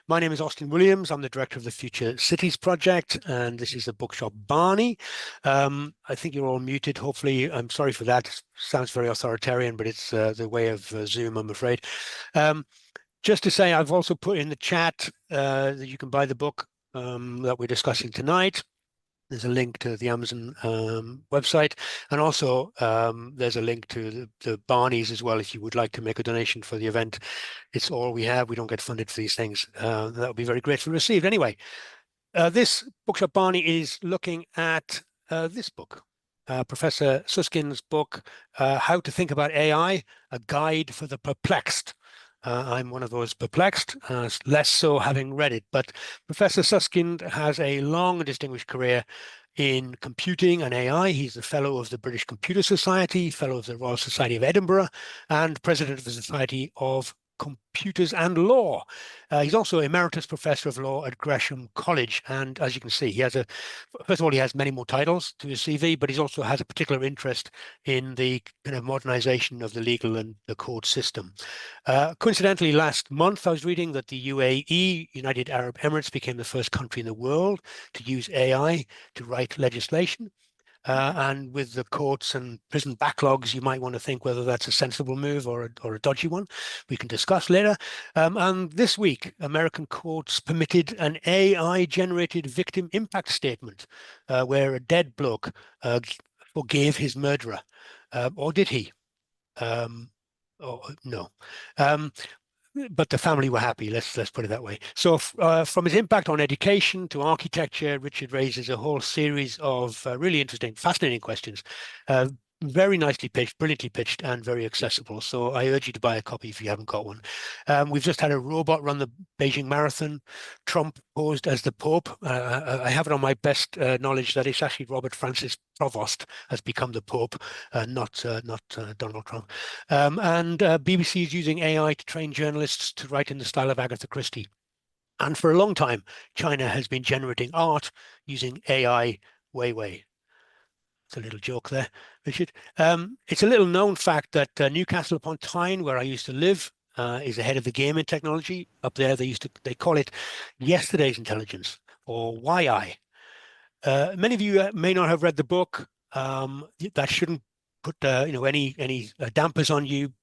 My name is Austin Williams. I'm the director of the Future Cities Project, and this is the Bookshop Barney. I think you're all muted. Hopefully, I'm sorry for that. It sounds very authoritarian, but it's the way of Zoom, I'm afraid. Just to say, I've also put in the chat that you can buy the book that we're discussing tonight. There's a link to the Amazon website, and also there's a link to the Barneys as well if you would like to make a donation for the event. It's all we have. We don't get funded for these things. That would be very gratefully received. Anyway, this Bookshop Barney is looking at this book, Professor Susskind's book, How to Think About AI, A Guide for the Perplexed. I'm one of those perplexed, less so having read it. But Professor Susskind has a long and distinguished career in computing and AI. He's a fellow of the British Computer Society, fellow of the Royal Society of Edinburgh, and president of the Society of Computers and Law. He's also emeritus professor of law at Gresham College. And as you can see, first of all, he has many more titles to his CV, but he also has a particular interest in the kind of modernization of the legal and the court system. Coincidentally, last month, I was reading that the UAE, United Arab Emirates, became the first country in the world to use AI to write legislation. And with the courts and prison backlogs, you might want to think whether that's a sensible move or a dodgy one. We can discuss later. And this week, American courts permitted an AI-generated victim impact statement where a dead bloke forgave his murderer. Or did he? Oh, no. But the family were happy. Let's put it that way. So from his impact on education to architecture, Richard raises a whole series of really interesting, fascinating questions. Very nicely pitched, brilliantly pitched, and very accessible. So I urge you to buy a copy if you haven't got one. We've just had a robot run the Beijing Marathon. Trump posed as the Pope. I have it on my best knowledge that it's actually Robert Francis Provost has become the Pope, not Donald Trump. And BBC is using AI to train journalists to write in the style of Agatha Christie. And for a long time, China has been generating art using AI way. It's a little joke there, Richard. It's a little known fact that Newcastle upon Tyne, where I used to live, is ahead of the game in technology. Up there, they call it yesterday's intelligence, or YI. Many of you may not have read the book. That shouldn't put any dampers on you.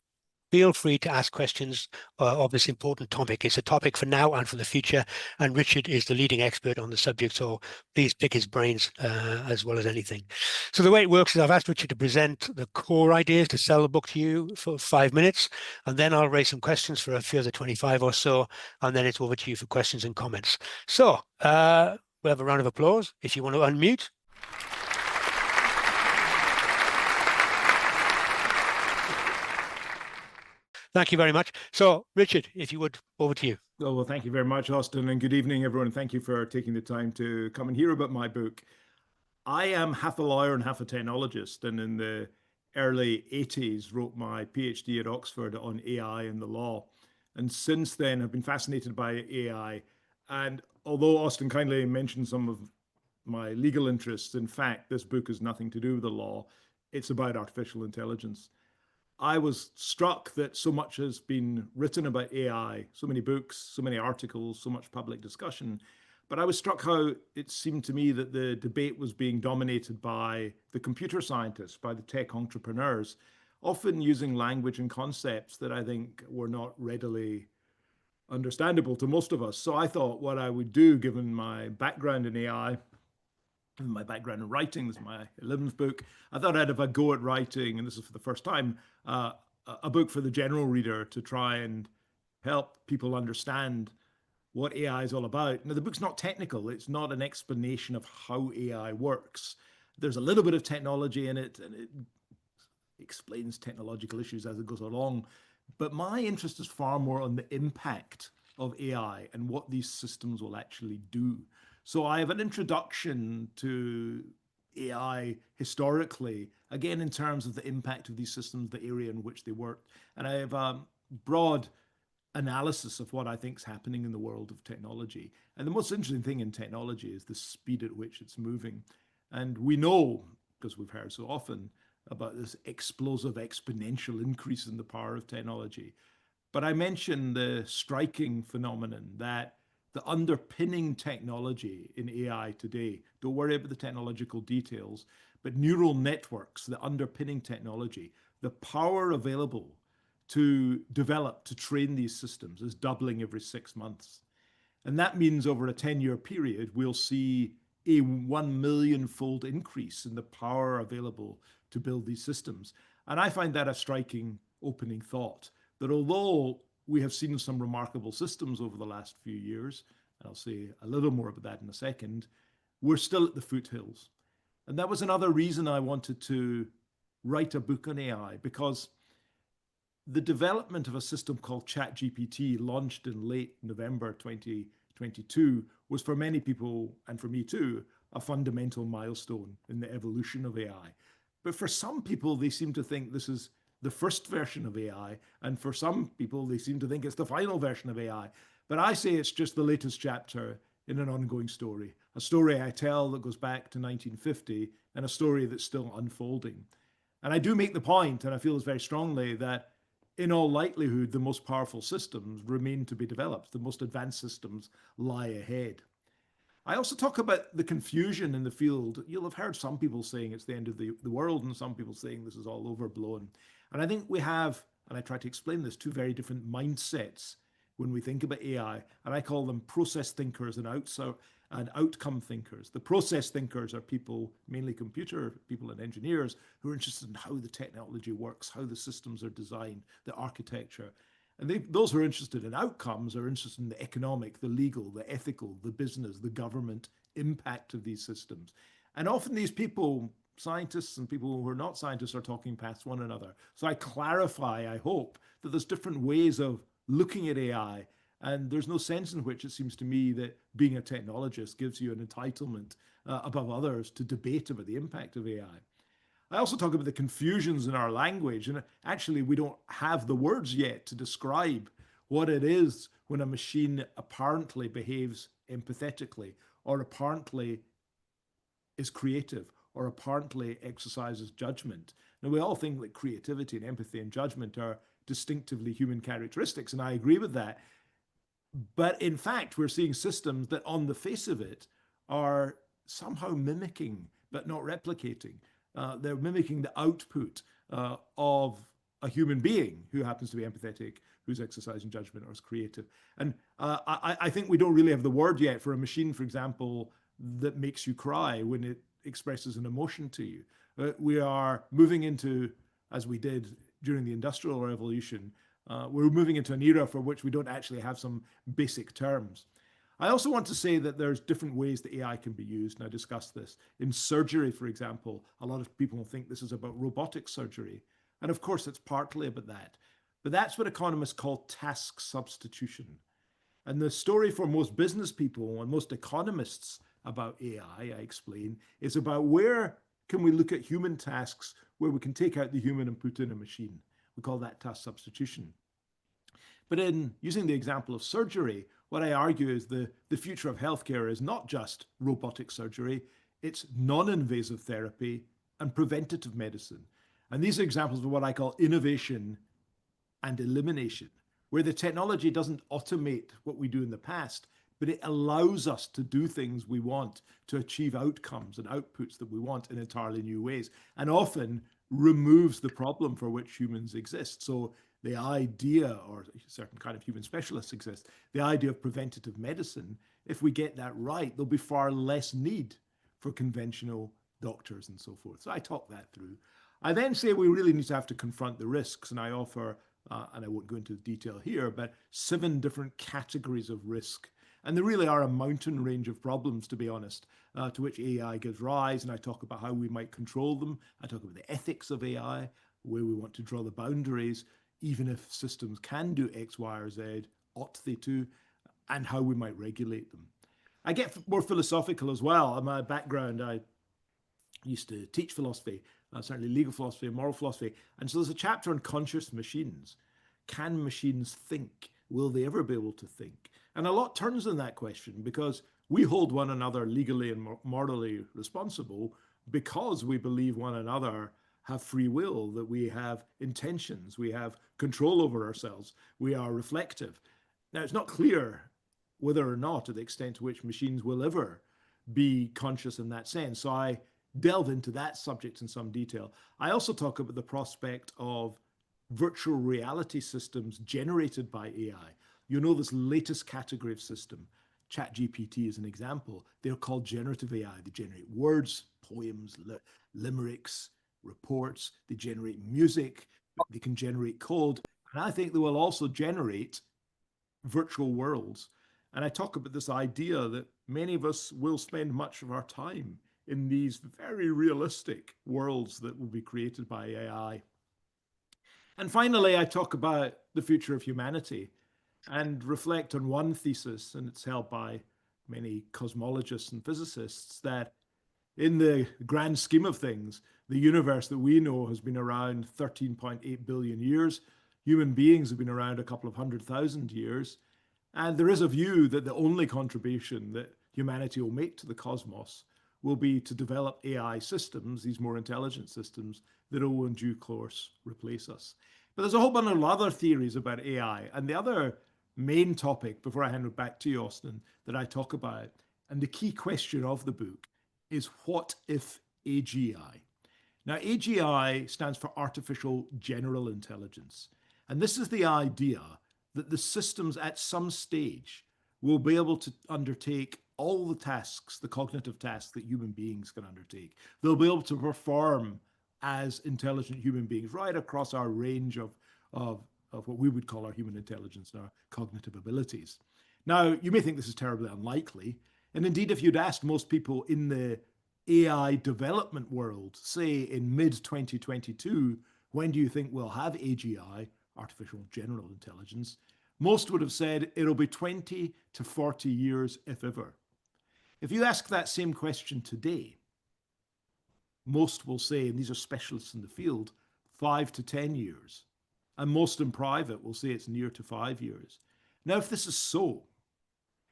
Feel free to ask questions of this important topic. It's a topic for now and for the future, and Richard is the leading expert on the subject, so please pick his brains as well as anything. So the way it works is I've asked Richard to present the core ideas to sell the book to you for 5 minutes, and then I'll raise some questions for a further 25 or so, and then it's over to you for questions and comments. So we'll have a round of applause if you want to unmute. Thank you very much. So, Richard, if you would, over to you. Oh, well, thank you very much, Austin, and good evening, everyone. Thank you for taking the time to come and hear about my book. I am half a lawyer and half a technologist, and in the early 80s wrote my PhD at Oxford on AI and the law. And since then, I've been fascinated by AI. And although Austin kindly mentioned some of my legal interests, in fact, this book has nothing to do with the law. It's about artificial intelligence. I was struck that so much has been written about AI, so many books, so many articles, so much public discussion. But I was struck how it seemed to me that the debate was being dominated by the computer scientists, by the tech entrepreneurs, often using language and concepts that I think were not readily understandable to most of us. So I thought what I would do, given my background in AI, my background in writing, this is my 11th book. I thought I'd have a go at writing, and this is for the first time, a book for the general reader to try and help people understand what AI is all about. Now, the book's not technical. It's not an explanation of how AI works. There's a little bit of technology in it, and it explains technological issues as it goes along. But my interest is far more on the impact of AI and what these systems will actually do. So I have an introduction to AI historically, again, in terms of the impact of these systems, the area in which they work. And I have a broad analysis of what I think is happening in the world of technology. And the most interesting thing in technology is the speed at which it's moving. And we know, because we've heard so often, about this explosive exponential increase in the power of technology. But I mentioned the striking phenomenon that the underpinning technology in AI today, don't worry about the technological details, but neural networks, the underpinning technology, the power available to develop, to train these systems is doubling every 6 months. And that means over a 10-year period, we'll see a 1 million fold increase in the power available to build these systems. And I find that a striking opening thought, that although we have seen some remarkable systems over the last few years, and I'll say a little more about that in a second, we're still at the foothills. And that was another reason I wanted to write a book on AI, because the development of a system called ChatGPT, launched in late November 2022, was for many people, and for me too, a fundamental milestone in the evolution of AI. But for some people, they seem to think this is the first version of AI, and for some people, they seem to think it's the final version of AI. But I say it's just the latest chapter in an ongoing story, a story I tell that goes back to 1950, and a story that's still unfolding. And I do make the point, and I feel this very strongly, that in all likelihood, the most powerful systems remain to be developed. The most advanced systems lie ahead. I also talk about the confusion in the field. You'll have heard some people saying it's the end of the world, and some people saying this is all overblown. And I think we have, and I try to explain this, two very different mindsets when we think about AI. And I call them process thinkers and outcome thinkers. The process thinkers are people, mainly computer people and engineers, who are interested in how the technology works, how the systems are designed, the architecture. And those who are interested in outcomes are interested in the economic, the legal, the ethical, the business, the government impact of these systems. And often these people, scientists and people who are not scientists, are talking past one another. So I clarify, I hope, that there's different ways of looking at AI. And there's no sense in which it seems to me that being a technologist gives you an entitlement above others to debate about the impact of AI. I also talk about the confusions in our language, and actually we don't have the words yet to describe what it is when a machine apparently behaves empathetically, or apparently is creative, or apparently exercises judgment. Now, we all think that creativity and empathy and judgment are distinctively human characteristics, and I agree with that. But in fact, we're seeing systems that on the face of it are somehow mimicking, but not replicating. They're mimicking the output of a human being who happens to be empathetic, who's exercising judgment, or is creative. And I think we don't really have the word yet for a machine, for example, that makes you cry when it expresses an emotion to you. We are moving into, as we did during the Industrial Revolution, we're moving into an era for which we don't actually have some basic terms. I also want to say that there's different ways that AI can be used, and I discussed this. In surgery, for example, a lot of people think this is about robotic surgery. And of course, it's partly about that. But that's what economists call task substitution. And the story for most business people and most economists about AI, I explain, is about where can we look at human tasks where we can take out the human and put in a machine. We call that task substitution. But in using the example of surgery, what I argue is the future of healthcare is not just robotic surgery, it's non-invasive therapy and preventative medicine. And these are examples of what I call innovation and elimination, where the technology doesn't automate what we do in the past, but it allows us to do things we want, to achieve outcomes and outputs that we want in entirely new ways, and often removes the problem for which humans exist. So the idea, or a certain kind of human specialists exist, the idea of preventative medicine, if we get that right, there'll be far less need for conventional doctors and so forth. So I talk that through. I then say we really need to have to confront the risks, and I offer, and I won't go into detail here, but 7 different categories of risk. And there really are a mountain range of problems, to be honest, to which AI gives rise. And I talk about how we might control them. I talk about the ethics of AI, where we want to draw the boundaries, even if systems can do X, Y, or Z, ought they to, and how we might regulate them. I get more philosophical as well. In my background, I used to teach philosophy, certainly legal philosophy and moral philosophy. And so there's a chapter on conscious machines. Can machines think? Will they ever be able to think? And a lot turns on that question, because we hold one another legally and morally responsible because we believe one another have free will, that we have intentions, we have control over ourselves, we are reflective. Now, it's not clear whether or not, to the extent to which machines will ever be conscious in that sense. So I delve into that subject in some detail. I also talk about the prospect of virtual reality systems generated by AI. You know, this latest category of system, ChatGPT is an example. They're called generative AI. They generate words, poems, limericks, reports. They generate music. They can generate code. And I think they will also generate virtual worlds. And I talk about this idea that many of us will spend much of our time in these very realistic worlds that will be created by AI. And finally, I talk about the future of humanity and reflect on one thesis, and it's held by many cosmologists and physicists, that in the grand scheme of things, the universe that we know has been around 13.8 billion years. Human beings have been around a couple of 100,000 years. And there is a view that the only contribution that humanity will make to the cosmos will be to develop AI systems, these more intelligent systems, that will in due course replace us. But there's a whole bunch of other theories about AI. And the other main topic, before I hand it back to you, Austin, that I talk about, and the key question of the book, is what if AGI? Now, AGI stands for Artificial General Intelligence. And this is the idea that the systems at some stage will be able to undertake all the tasks, the cognitive tasks that human beings can undertake. They'll be able to perform as intelligent human beings right across our range of what we would call our human intelligence and our cognitive abilities. Now, you may think this is terribly unlikely. And indeed, if you'd asked most people in the AI development world, say in mid-2022, when do you think we'll have AGI, artificial general intelligence, most would have said it'll be 20 to 40 years, if ever. If you ask that same question today, most will say, and these are specialists in the field, 5 to 10 years. And most in private will say it's near to 5 years. Now, if this is so,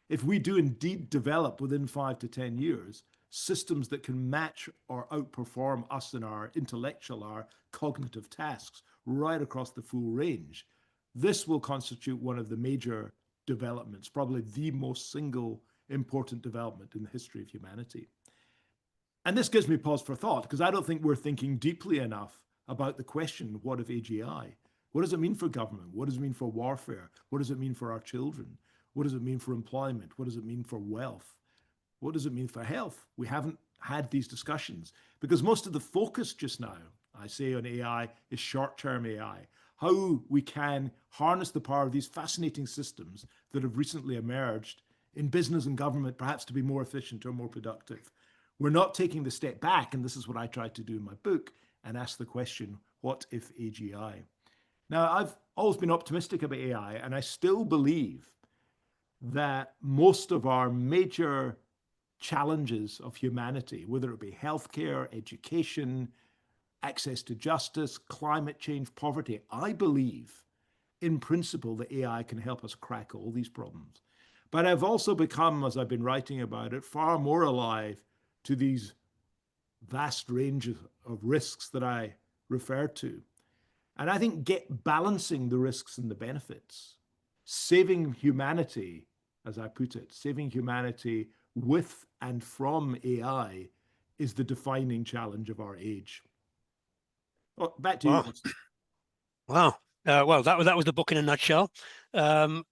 if we do indeed develop within 5 to 10 years systems that can match or outperform us in our intellectual, our cognitive tasks right across the full range, this will constitute one of the major developments, probably the most single important development in the history of humanity. And this gives me pause for thought, because I don't think we're thinking deeply enough about the question, what if AGI? What does it mean for government? What does it mean for warfare? What does it mean for our children? What does it mean for employment? What does it mean for wealth? What does it mean for health? We haven't had these discussions because most of the focus just now, I say, on AI is short-term AI. How we can harness the power of these fascinating systems that have recently emerged in business and government, perhaps to be more efficient or more productive. We're not taking the step back, and this is what I tried to do in my book, and ask the question, what if AGI? Now, I've always been optimistic about AI, and I still believe that most of our major challenges of humanity, whether it be healthcare, education, access to justice, climate change, poverty, I believe in principle that AI can help us crack all these problems. But I've also become, as I've been writing about it, far more alive to these vast ranges of risks that I referred to. And I think balancing the risks and the benefits, saving humanity, as I put it, saving humanity with and from AI is the defining challenge of our age. Oh, back to you, Wow. Austin. Wow. Well, that was the book in a nutshell, and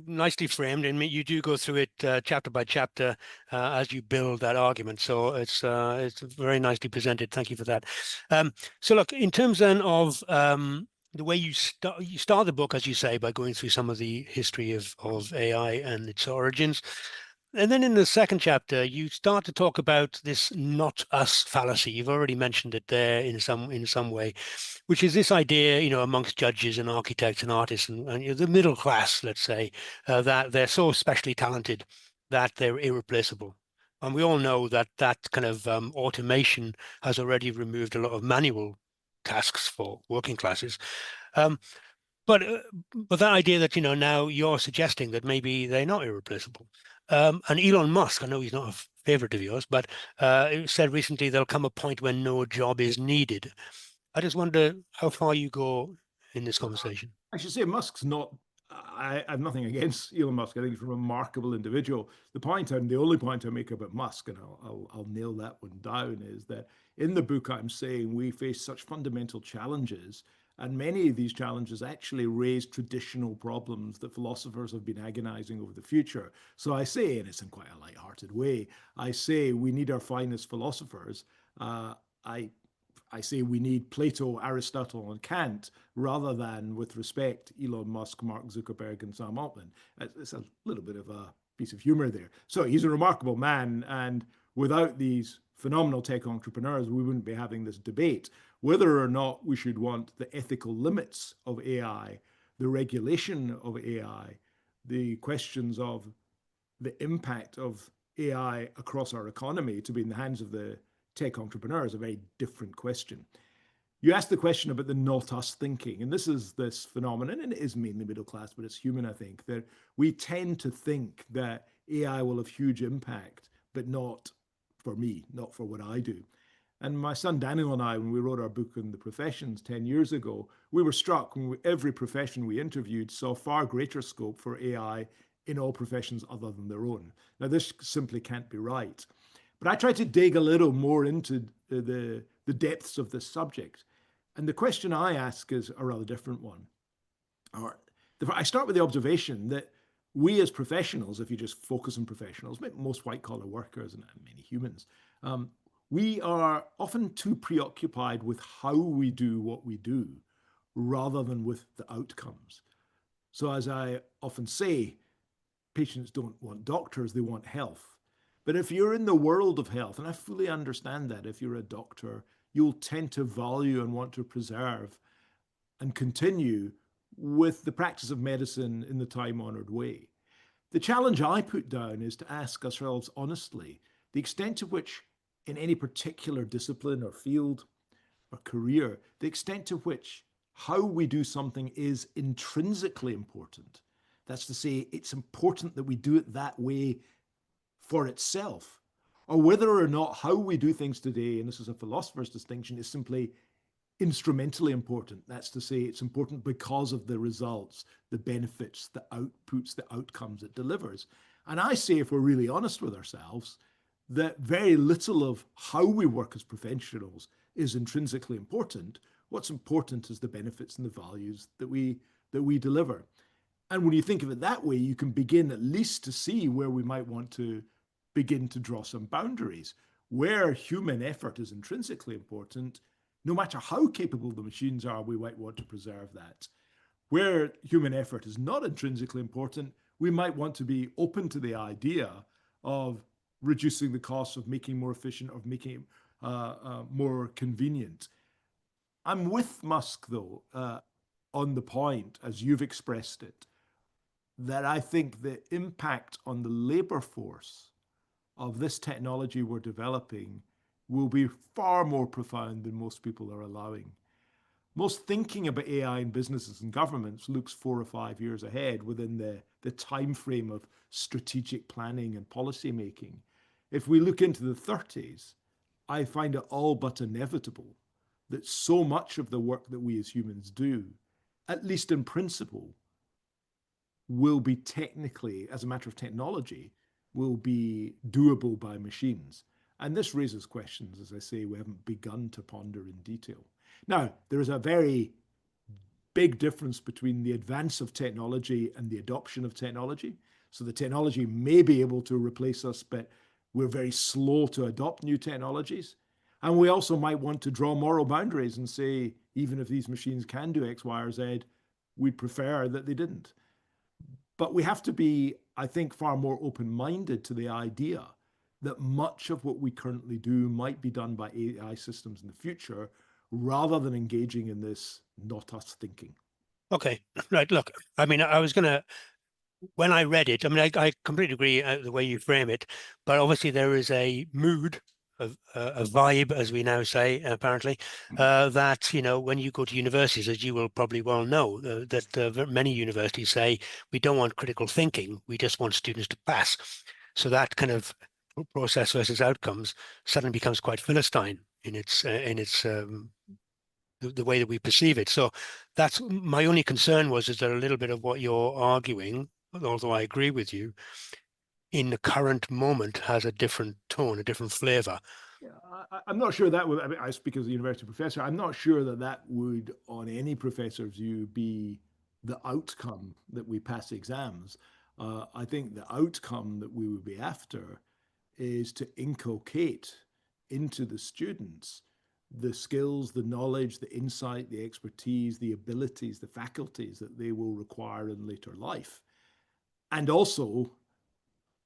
nicely framed. And you do go through it chapter by chapter as you build that argument. So it's very nicely presented. Thank you for that. So look, in terms then of the way you start the book, as you say, by going through some of the history of AI and its origins. And then in the second chapter, you start to talk about this "not us" fallacy. You've already mentioned it there in some way, which is this idea, amongst judges and architects and artists and the middle class, let's say, that they're so especially talented that they're irreplaceable. And we all know that that kind of automation has already removed a lot of manual tasks for working classes. Um, but that idea that now you're suggesting that maybe they're not irreplaceable. And Elon Musk, I know he's not a favorite of yours, but he said recently there'll come a point when no job is needed. I just wonder how far you go in this conversation. I should say Musk's not. I have nothing against Elon Musk. I think he's a remarkable individual. The point and the only point I make about Musk, and I'll nail that one down, is that in the book I'm saying we face such fundamental challenges, and many of these challenges actually raise traditional problems that philosophers have been agonizing over the future. So I say, and it's in quite a light-hearted way, I say we need our finest philosophers. I I say we need Plato, Aristotle, and Kant rather than, with respect, Elon Musk, Mark Zuckerberg, and Sam Altman. It's a little bit of a piece of humor there. So he's a remarkable man, and without these phenomenal tech entrepreneurs, we wouldn't be having this debate. Whether or not we should want the ethical limits of AI, the regulation of AI, the questions of the impact of AI across our economy to be in the hands of the tech entrepreneur is a very different question. You asked the question about the not us thinking, and this is this phenomenon, and it is mainly middle class, but it's human, I think, that we tend to think that AI will have huge impact, but not for me, not for what I do. And my son Daniel and I, when we wrote our book on the professions 10 years ago, we were struck when every profession we interviewed saw far greater scope for AI in all professions other than their own. Now, this simply can't be right. But I tried to dig a little more into the depths of this subject. And the question I ask is a rather different one. I start with the observation that we as professionals, if you just focus on professionals, most white collar workers and many humans, we are often too preoccupied with how we do what we do rather than with the outcomes. So, as I often say, patients don't want doctors, they want health. But if you're in the world of health, and I fully understand that, if you're a doctor, you'll tend to value and want to preserve and continue with the practice of medicine in the time honored way. The challenge I put down is to ask ourselves honestly the extent to which, in any particular discipline or field or career, the extent to which how we do something is intrinsically important. That's to say, it's important that we do it that way for itself, or whether or not how we do things today, and this is a philosopher's distinction, is simply instrumentally important. That's to say, it's important because of the results, the benefits, the outputs, the outcomes it delivers. And I say, if we're really honest with ourselves, that very little of how we work as professionals is intrinsically important. What's important is the benefits and the values that we deliver. And when you think of it that way, you can begin at least to see where we might want to begin to draw some boundaries. Where human effort is intrinsically important, no matter how capable the machines are, we might want to preserve that. Where human effort is not intrinsically important, we might want to be open to the idea of reducing the costs, of making more efficient, of making it more convenient. I'm with Musk, though, on the point, as you've expressed it, that I think the impact on the labor force of this technology we're developing will be far more profound than most people are allowing. Most thinking about AI in businesses and governments looks 4 or 5 years ahead within the time frame of strategic planning and policy making. If we look into the 30s, I find it all but inevitable that so much of the work that we as humans do, at least in principle, will be technically, as a matter of technology, will be doable by machines. And this raises questions, as I say, we haven't begun to ponder in detail. Now, there is a very big difference between the advance of technology and the adoption of technology. So the technology may be able to replace us, but we're very slow to adopt new technologies. And we also might want to draw moral boundaries and say, even if these machines can do X, Y, or Z, we'd prefer that they didn't. But we have to be, I think, far more open-minded to the idea that much of what we currently do might be done by AI systems in the future, rather than engaging in this not us thinking. Okay, right. Look, I mean, I was going to, when I read it, I mean, I completely agree the way you frame it, but obviously there is a mood, a vibe, as we now say, apparently, that, you know, when you go to universities, as you will probably well know, that many universities say, we don't want critical thinking, we just want students to pass. So that kind of process versus outcomes suddenly becomes quite Philistine in its the way that we perceive it. So that's my only concern was, is that a little bit of what you're arguing, although I agree with you, in the current moment has a different tone, a different flavor. Yeah, I'm not sure that would, I mean, I speak as a university professor, I'm not sure that that would, on any professor's view, be the outcome that we pass exams. I think the outcome that we would be after is to inculcate into the students the skills, the knowledge, the insight, the expertise, the abilities, the faculties that they will require in later life. And also,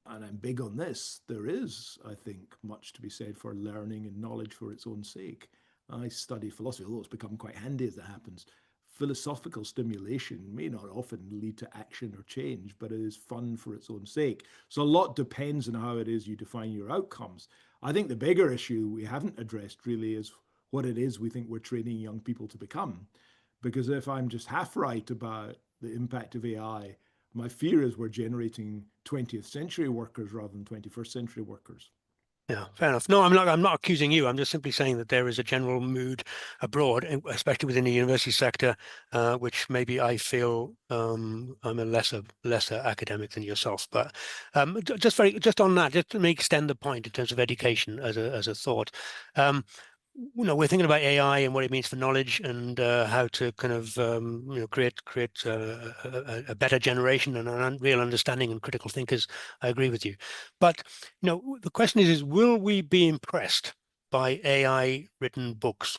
and I'm big on this, there is, I think, much to be said for learning and knowledge for its own sake. I study philosophy, although it's become quite handy as it happens. Philosophical stimulation may not often lead to action or change, but it is fun for its own sake. So a lot depends on how it is you define your outcomes. I think the bigger issue we haven't addressed really is what it is we think we're training young people to become. Because if I'm just half right about the impact of AI, my fear is we're generating 20th century workers rather than 21st century workers. Yeah, fair enough. No, I'm not accusing you. I'm just simply saying that there is a general mood abroad, especially within the university sector, which maybe I feel I'm a lesser academic than yourself. But just on that, just to make extend the point in terms of education as a thought. We're thinking about AI and what it means for knowledge and how to kind of create a better generation and a real understanding and critical thinkers. I agree with you, but the question is will we be impressed by AI written books?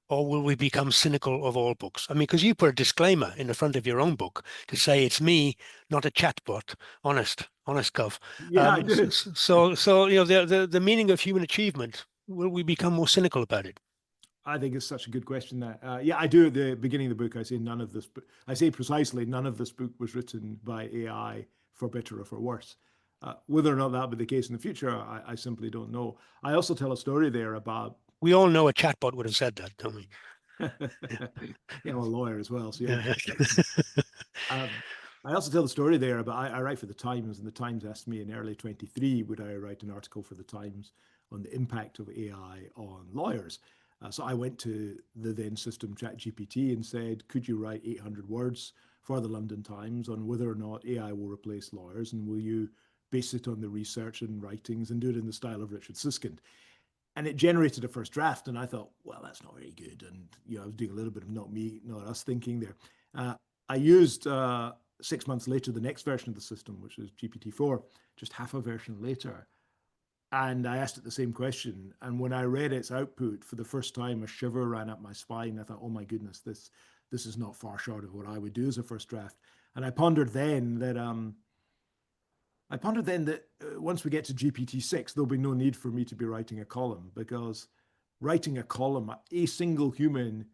Or will we become cynical of all books? I mean, because you put a disclaimer in the front of your own book to say it's me, not a chatbot. Honest, Gov. Yeah, I did. So the meaning of human achievement. Will we become more cynical about it? I think it's such a good question that, yeah, I do at the beginning of the book. I say none of this, I say precisely none of this book was written by AI for better or for worse. Whether or not that will be the case in the future, I simply don't know. I also tell a story there about, We all know a chatbot would have said that, don't we? yeah, I'm a lawyer as well. So, Yeah. um, I also tell the story there about I write for the Times, and the Times asked me in early 23, would I write an article for the Times on the impact of AI on lawyers? So I went to the then system ChatGPT and said, could you write 800 words for the London Times on whether or not AI will replace lawyers, and will you base it on the research and writings and do it in the style of Richard Susskind? And it generated a first draft, and I thought, well, that's not very good. And I was doing a little bit of not me, not us thinking there. I used 6 months later the next version of the system, which is GPT-4, just half a version later, and I asked it the same question. And when I read its output for the first time, a shiver ran up my spine. I thought, oh my goodness, this is not far short of what I would do as a first draft. And I pondered then that once we get to GPT-6, there'll be no need for me to be writing a column, because writing a column, a single human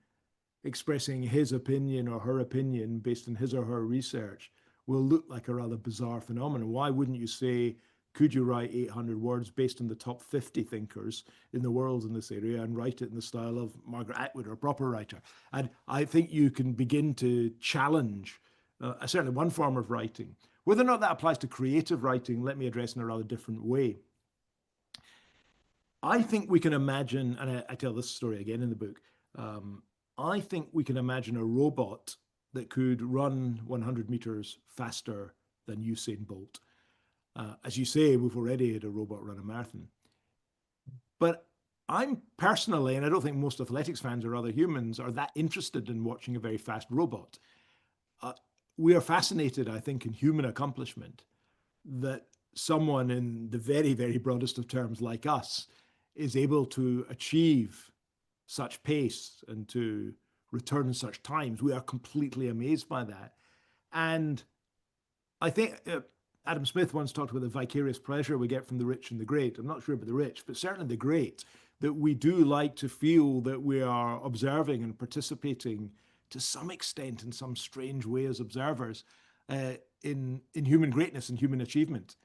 expressing his opinion or her opinion based on his or her research, will look like a rather bizarre phenomenon. Why wouldn't you say, could you write 800 words based on the top 50 thinkers in the world in this area and write it in the style of Margaret Atwood or a proper writer? And I think you can begin to challenge certainly one form of writing. Whether or not that applies to creative writing, let me address in a rather different way. I think we can imagine, and I tell this story again in the book, I think we can imagine a robot that could run 100 meters faster than Usain Bolt. As you say, we've already had a robot run a marathon. But I'm personally, and I don't think most athletics fans or other humans are that interested in watching a very fast robot. We are fascinated, I think, in human accomplishment, that someone in the very, very broadest of terms like us is able to achieve such pace and to return in such times. We are completely amazed by that. And I think Adam Smith once talked about the vicarious pleasure we get from the rich and the great. I'm not sure about the rich, but certainly the great, that we do like to feel that we are observing and participating to some extent in some strange way as observers in human greatness and human achievement.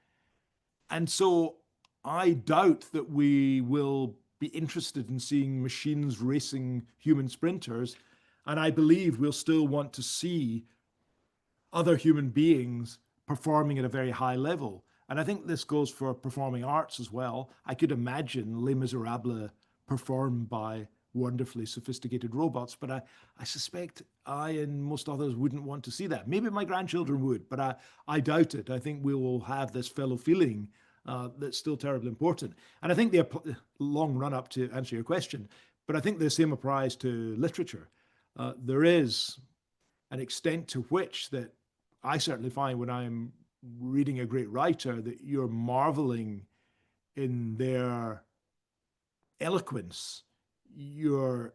And so I doubt that we will be interested in seeing machines racing human sprinters. And I believe we'll still want to see other human beings performing at a very high level. And I think this goes for performing arts as well. I could imagine Les Miserables performed by wonderfully sophisticated robots, but I suspect I and most others wouldn't want to see that. Maybe my grandchildren would, but I doubt it. I think we will have this fellow feeling that's still terribly important. And I think the long run up to answer your question, but I think the same applies to literature. There is an extent to which that I certainly find when I'm reading a great writer that you're marveling in their eloquence. You're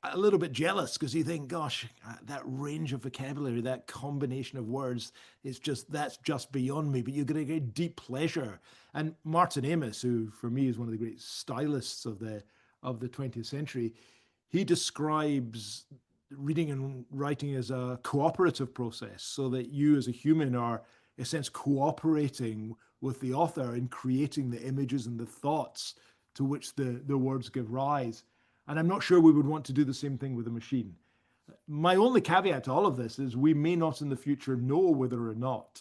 a little bit jealous because you think, gosh, that range of vocabulary, that combination of words, that's just beyond me. But you get a great deep pleasure. And Martin Amis, who for me is one of the great stylists of the 20th century, he describes reading and writing as a cooperative process, so that you as a human are, in a sense, cooperating with the author in creating the images and the thoughts to which the words give rise. And I'm not sure we would want to do the same thing with a machine. My only caveat to all of this is we may not in the future know whether or not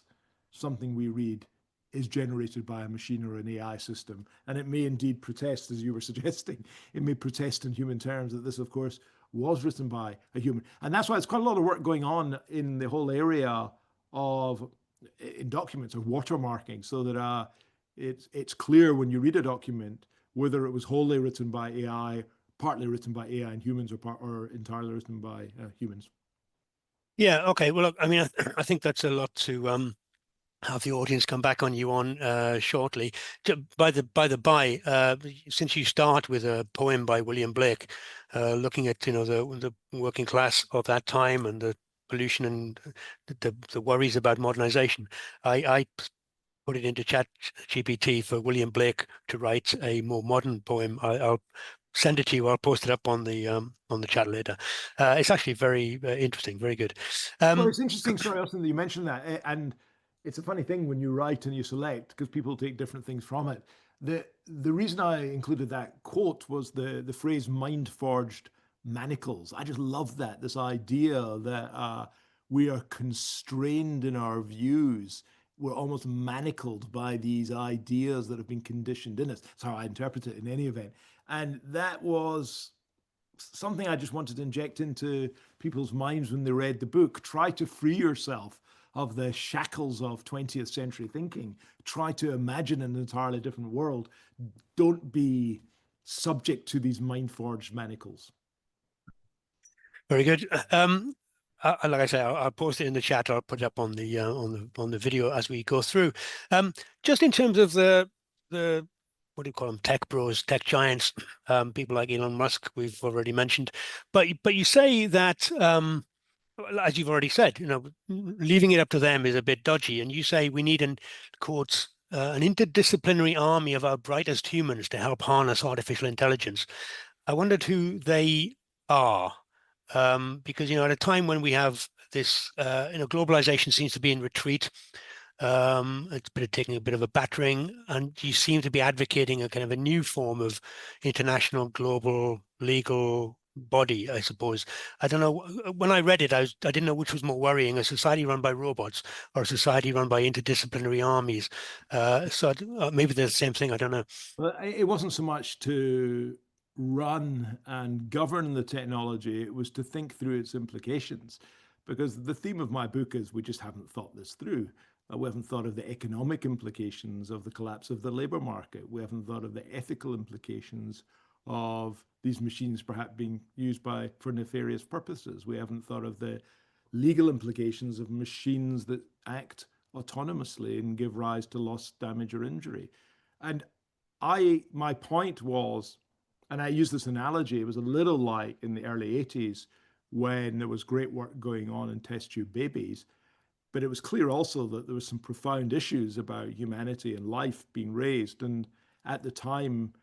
something we read is generated by a machine or an AI system. And it may indeed protest, as you were suggesting, it may protest in human terms that this, of course, was written by a human. And that's why there's quite a lot of work going on in the whole area of in documents of watermarking, so that it's clear when you read a document whether it was wholly written by AI, partly written by AI and humans, or entirely written by humans. Yeah. Okay. Well, look, I mean, I think that's a lot to have the audience come back on you on shortly. By the by, since you start with a poem by William Blake, looking at the working class of that time and the pollution and the worries about modernization, I put it into Chat GPT for William Blake to write a more modern poem. I'll send it to you. I'll post it up on the chat later. It's actually very interesting, very good. Well, it's interesting, sorry, Austin, that you mentioned that. And it's a funny thing when you write and you select, because people take different things from it. The reason I included that quote was the phrase mind forged manacles. I just love that, this idea that we are constrained in our views. We're almost manacled by these ideas that have been conditioned in us. That's how I interpret it in any event. And that was something I just wanted to inject into people's minds when they read the book. Try to free yourself of the shackles of 20th century thinking. Try to imagine an entirely different world. Don't be subject to these mind forged manacles. Very good. Like I say, I'll post it in the chat. I'll put it up on the video as we go through. Just in terms of the what do you call them? Tech bros, tech giants, people like Elon Musk, we've already mentioned. But you say that, as you've already said, leaving it up to them is a bit dodgy. And you say we need an quotes an interdisciplinary army of our brightest humans to help harness artificial intelligence. I wondered who they are. Because at a time when we have this, globalization seems to be in retreat. It's been taking a bit of a battering, and you seem to be advocating a kind of a new form of international, global, legal body, I suppose. I don't know. When I read it, I didn't know which was more worrying: a society run by robots or a society run by interdisciplinary armies. So maybe they're the same thing. I don't know. Well, it wasn't so much to run and govern the technology, it was to think through its implications. Because the theme of my book is we just haven't thought this through. We haven't thought of the economic implications of the collapse of the labor market. We haven't thought of the ethical implications of these machines perhaps being used for nefarious purposes. We haven't thought of the legal implications of machines that act autonomously and give rise to loss, damage, or injury. And my point was, and I use this analogy, it was a little like in the early 80s when there was great work going on in test tube babies, but it was clear also that there was some profound issues about humanity and life being raised. And at the time,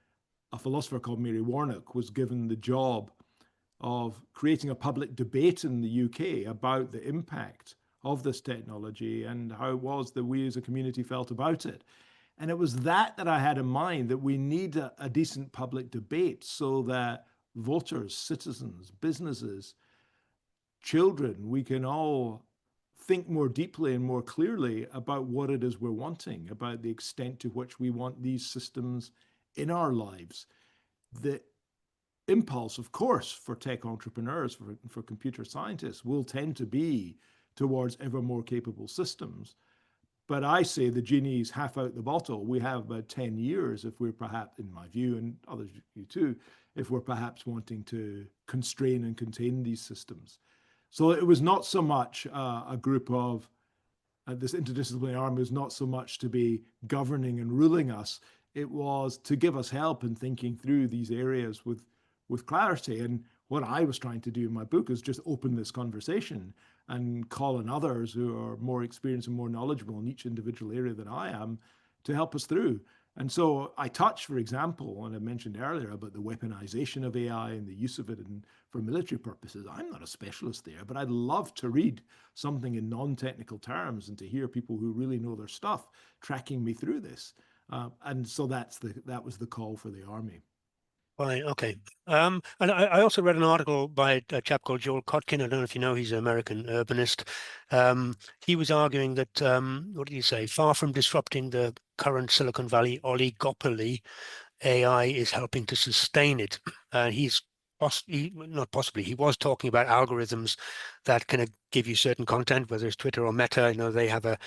a philosopher called Mary Warnock was given the job of creating a public debate in the UK about the impact of this technology and how it was that we as a community felt about it. And it was that I had in mind, that we need a decent public debate so that voters, citizens, businesses, children, we can all think more deeply and more clearly about what it is we're wanting, about the extent to which we want these systems in our lives. The impulse, of course, for tech entrepreneurs, for computer scientists, will tend to be towards ever more capable systems. But I say the genie's half out the bottle. We have about 10 years if we're perhaps, in my view, and others, you too, if we're perhaps wanting to constrain and contain these systems. So it was not so much a group of this interdisciplinary army was not so much to be governing and ruling us, it was to give us help in thinking through these areas with clarity. And what I was trying to do in my book is just open this conversation and call on others who are more experienced and more knowledgeable in each individual area than I am to help us through. And so I touched, for example, and I mentioned earlier about the weaponization of AI and the use of it for military purposes. I'm not a specialist there, but I'd love to read something in non-technical terms and to hear people who really know their stuff tracking me through this. And so that was the call for the army. Fine, okay. And I also read an article by a chap called Joel Kotkin. I don't know if you know, he's an American urbanist. He was arguing that, what did he say? Far from disrupting the current Silicon Valley oligopoly, AI is helping to sustain it. He's not possibly, he was talking about algorithms that can give you certain content, whether it's Twitter or Meta. You know, they have a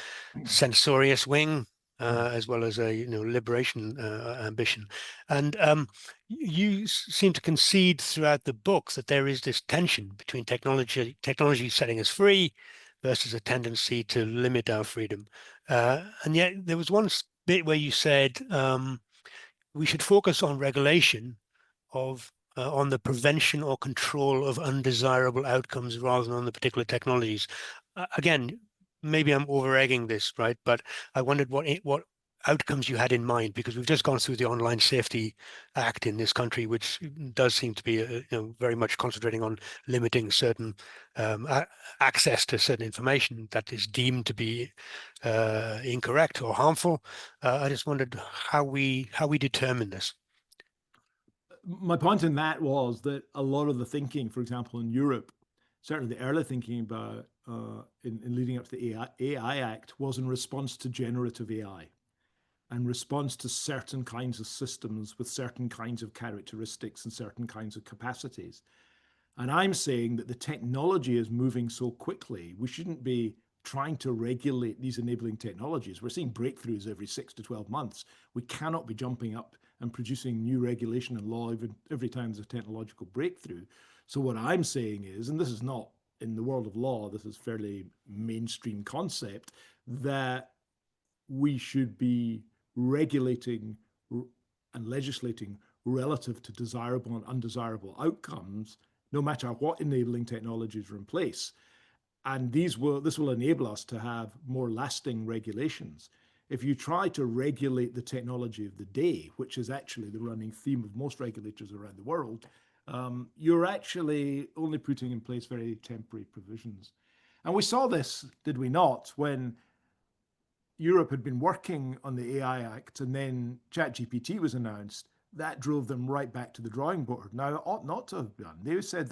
censorious wing, as well as a liberation ambition. And you seem to concede throughout the book that there is this tension between technology setting us free versus a tendency to limit our freedom. And yet there was one bit where you said we should focus on regulation of on the prevention or control of undesirable outcomes rather than on the particular technologies. Again, maybe I'm over-egging this, right? But I wondered what outcomes you had in mind, because we've just gone through the Online Safety Act in this country, which does seem to be very much concentrating on limiting certain access to certain information that is deemed to be incorrect or harmful. I just wondered how we determine this. My point in that was that a lot of the thinking, for example, in Europe, certainly the early thinking about in leading up to the AI Act was in response to generative AI and response to certain kinds of systems with certain kinds of characteristics and certain kinds of capacities. And I'm saying that the technology is moving so quickly, we shouldn't be trying to regulate these enabling technologies. We're seeing breakthroughs every 6 to 12 months. We cannot be jumping up and producing new regulation and law every time there's a technological breakthrough. So what I'm saying is, and this is not in the world of law, this is fairly mainstream concept, that we should be regulating and legislating relative to desirable and undesirable outcomes, no matter what enabling technologies are in place. And this will enable us to have more lasting regulations. If you try to regulate the technology of the day, which is actually the running theme of most regulators around the world, you're actually only putting in place very temporary provisions. And we saw this, did we not, when Europe had been working on the AI Act and then ChatGPT was announced. That drove them right back to the drawing board. Now, it ought not to have done. They said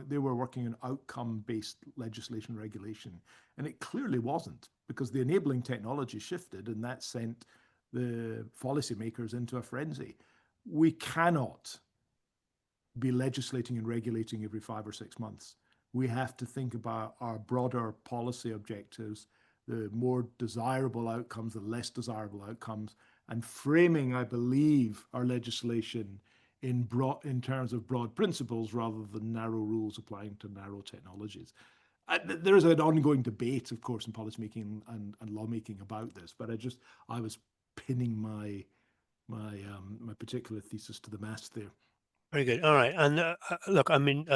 they were working on outcome-based legislation regulation, and it clearly wasn't, because the enabling technology shifted, and that sent the policymakers into a frenzy. We cannot be legislating and regulating every 5 or 6 months. We have to think about our broader policy objectives, the more desirable outcomes, the less desirable outcomes, and framing, I believe, our legislation in terms of broad principles rather than narrow rules applying to narrow technologies. There is an ongoing debate, of course, in policymaking and lawmaking about this, but I was pinning my particular thesis to the mast there. Very good. All right. And look, I mean,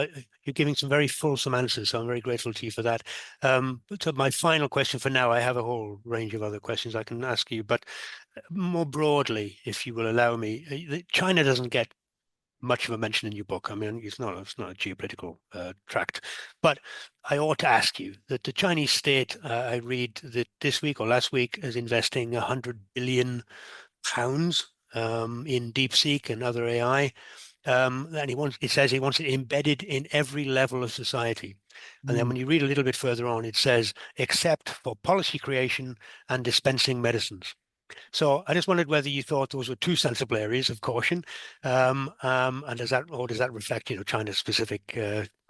you're giving some very fulsome answers, so I'm very grateful to you for that. So my final question for now, I have a whole range of other questions I can ask you, but more broadly, if you will allow me, China doesn't get much of a mention in your book. I mean, it's not a geopolitical tract, but I ought to ask you that the Chinese state, I read that this week or last week, is investing £100 billion in DeepSeek and other AI. And it says he wants it embedded in every level of society. And then when you read a little bit further on, it says, except for policy creation and dispensing medicines. So I just wondered whether you thought those were two sensible areas of caution, and does that reflect, China's specific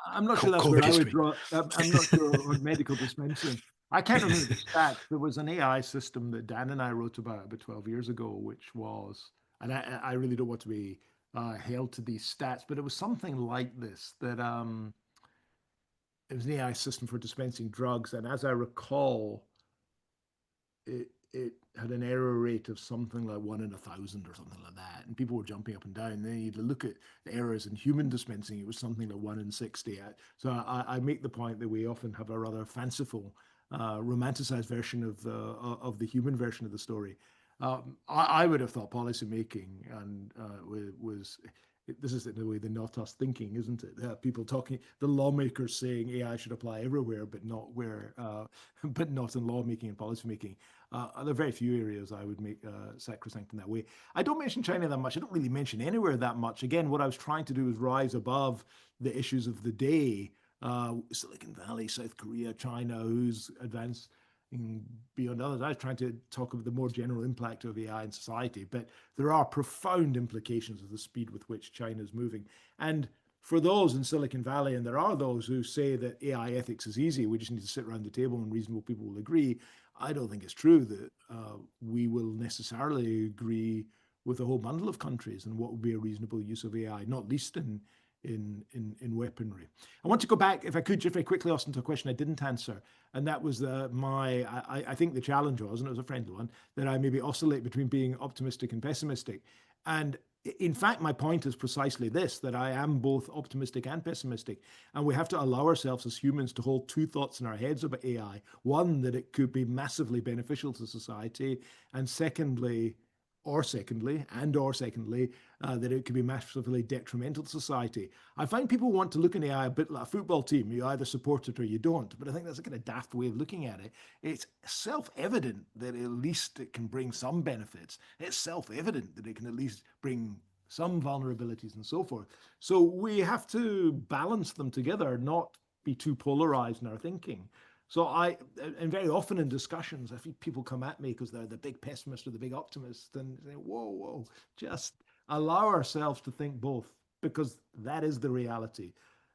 I'm not sure that's COVID where I would history? draw. I'm not sure on medical dispensing. I can't remember the stats. There was an AI system that Dan and I wrote about 12 years ago, which was, and I really don't want to be held to these stats, but it was something like this, that it was an AI system for dispensing drugs. And as I recall, it had an error rate of something like 1 in 1,000 or something like that, and people were jumping up and down. And then you'd look at the errors in human dispensing; it was something like 1 in 60. So I make the point that we often have a rather fanciful, romanticized version of the human version of the story. I would have thought policy making and was. This is in a way the not us thinking, isn't it? People talking, the lawmakers saying AI should apply everywhere, but not where, but not in lawmaking and policy making. There are very few areas I would make sacrosanct in that way. I don't mention China that much. I don't really mention anywhere that much. Again, what I was trying to do is rise above the issues of the day. Silicon Valley, South Korea, China, who's advanced beyond others. I was trying to talk about the more general impact of AI in society, but there are profound implications of the speed with which China is moving. And for those in Silicon Valley, and there are those who say that AI ethics is easy, we just need to sit around the table and reasonable people will agree. I don't think it's true that we will necessarily agree with a whole bundle of countries and what would be a reasonable use of AI, not least in weaponry. I want to go back, if I could, just very quickly, Austin, to a question I didn't answer, and that was I think the challenge was, and it was a friendly one, that I maybe oscillate between being optimistic and pessimistic. And in fact, my point is precisely this, that I am both optimistic and pessimistic. And we have to allow ourselves as humans to hold two thoughts in our heads about AI. One, that it could be massively beneficial to society. And secondly, that it could be massively detrimental to society. I find people want to look at AI a bit like a football team. You either support it or you don't. But I think that's a kind of daft way of looking at it. It's self-evident that at least it can bring some benefits. It's self-evident that it can at least bring some vulnerabilities and so forth. So we have to balance them together, not be too polarized in our thinking. So and very often in discussions, I think people come at me because they're the big pessimist or the big optimist and say, whoa, just allow ourselves to think both, because that is the reality.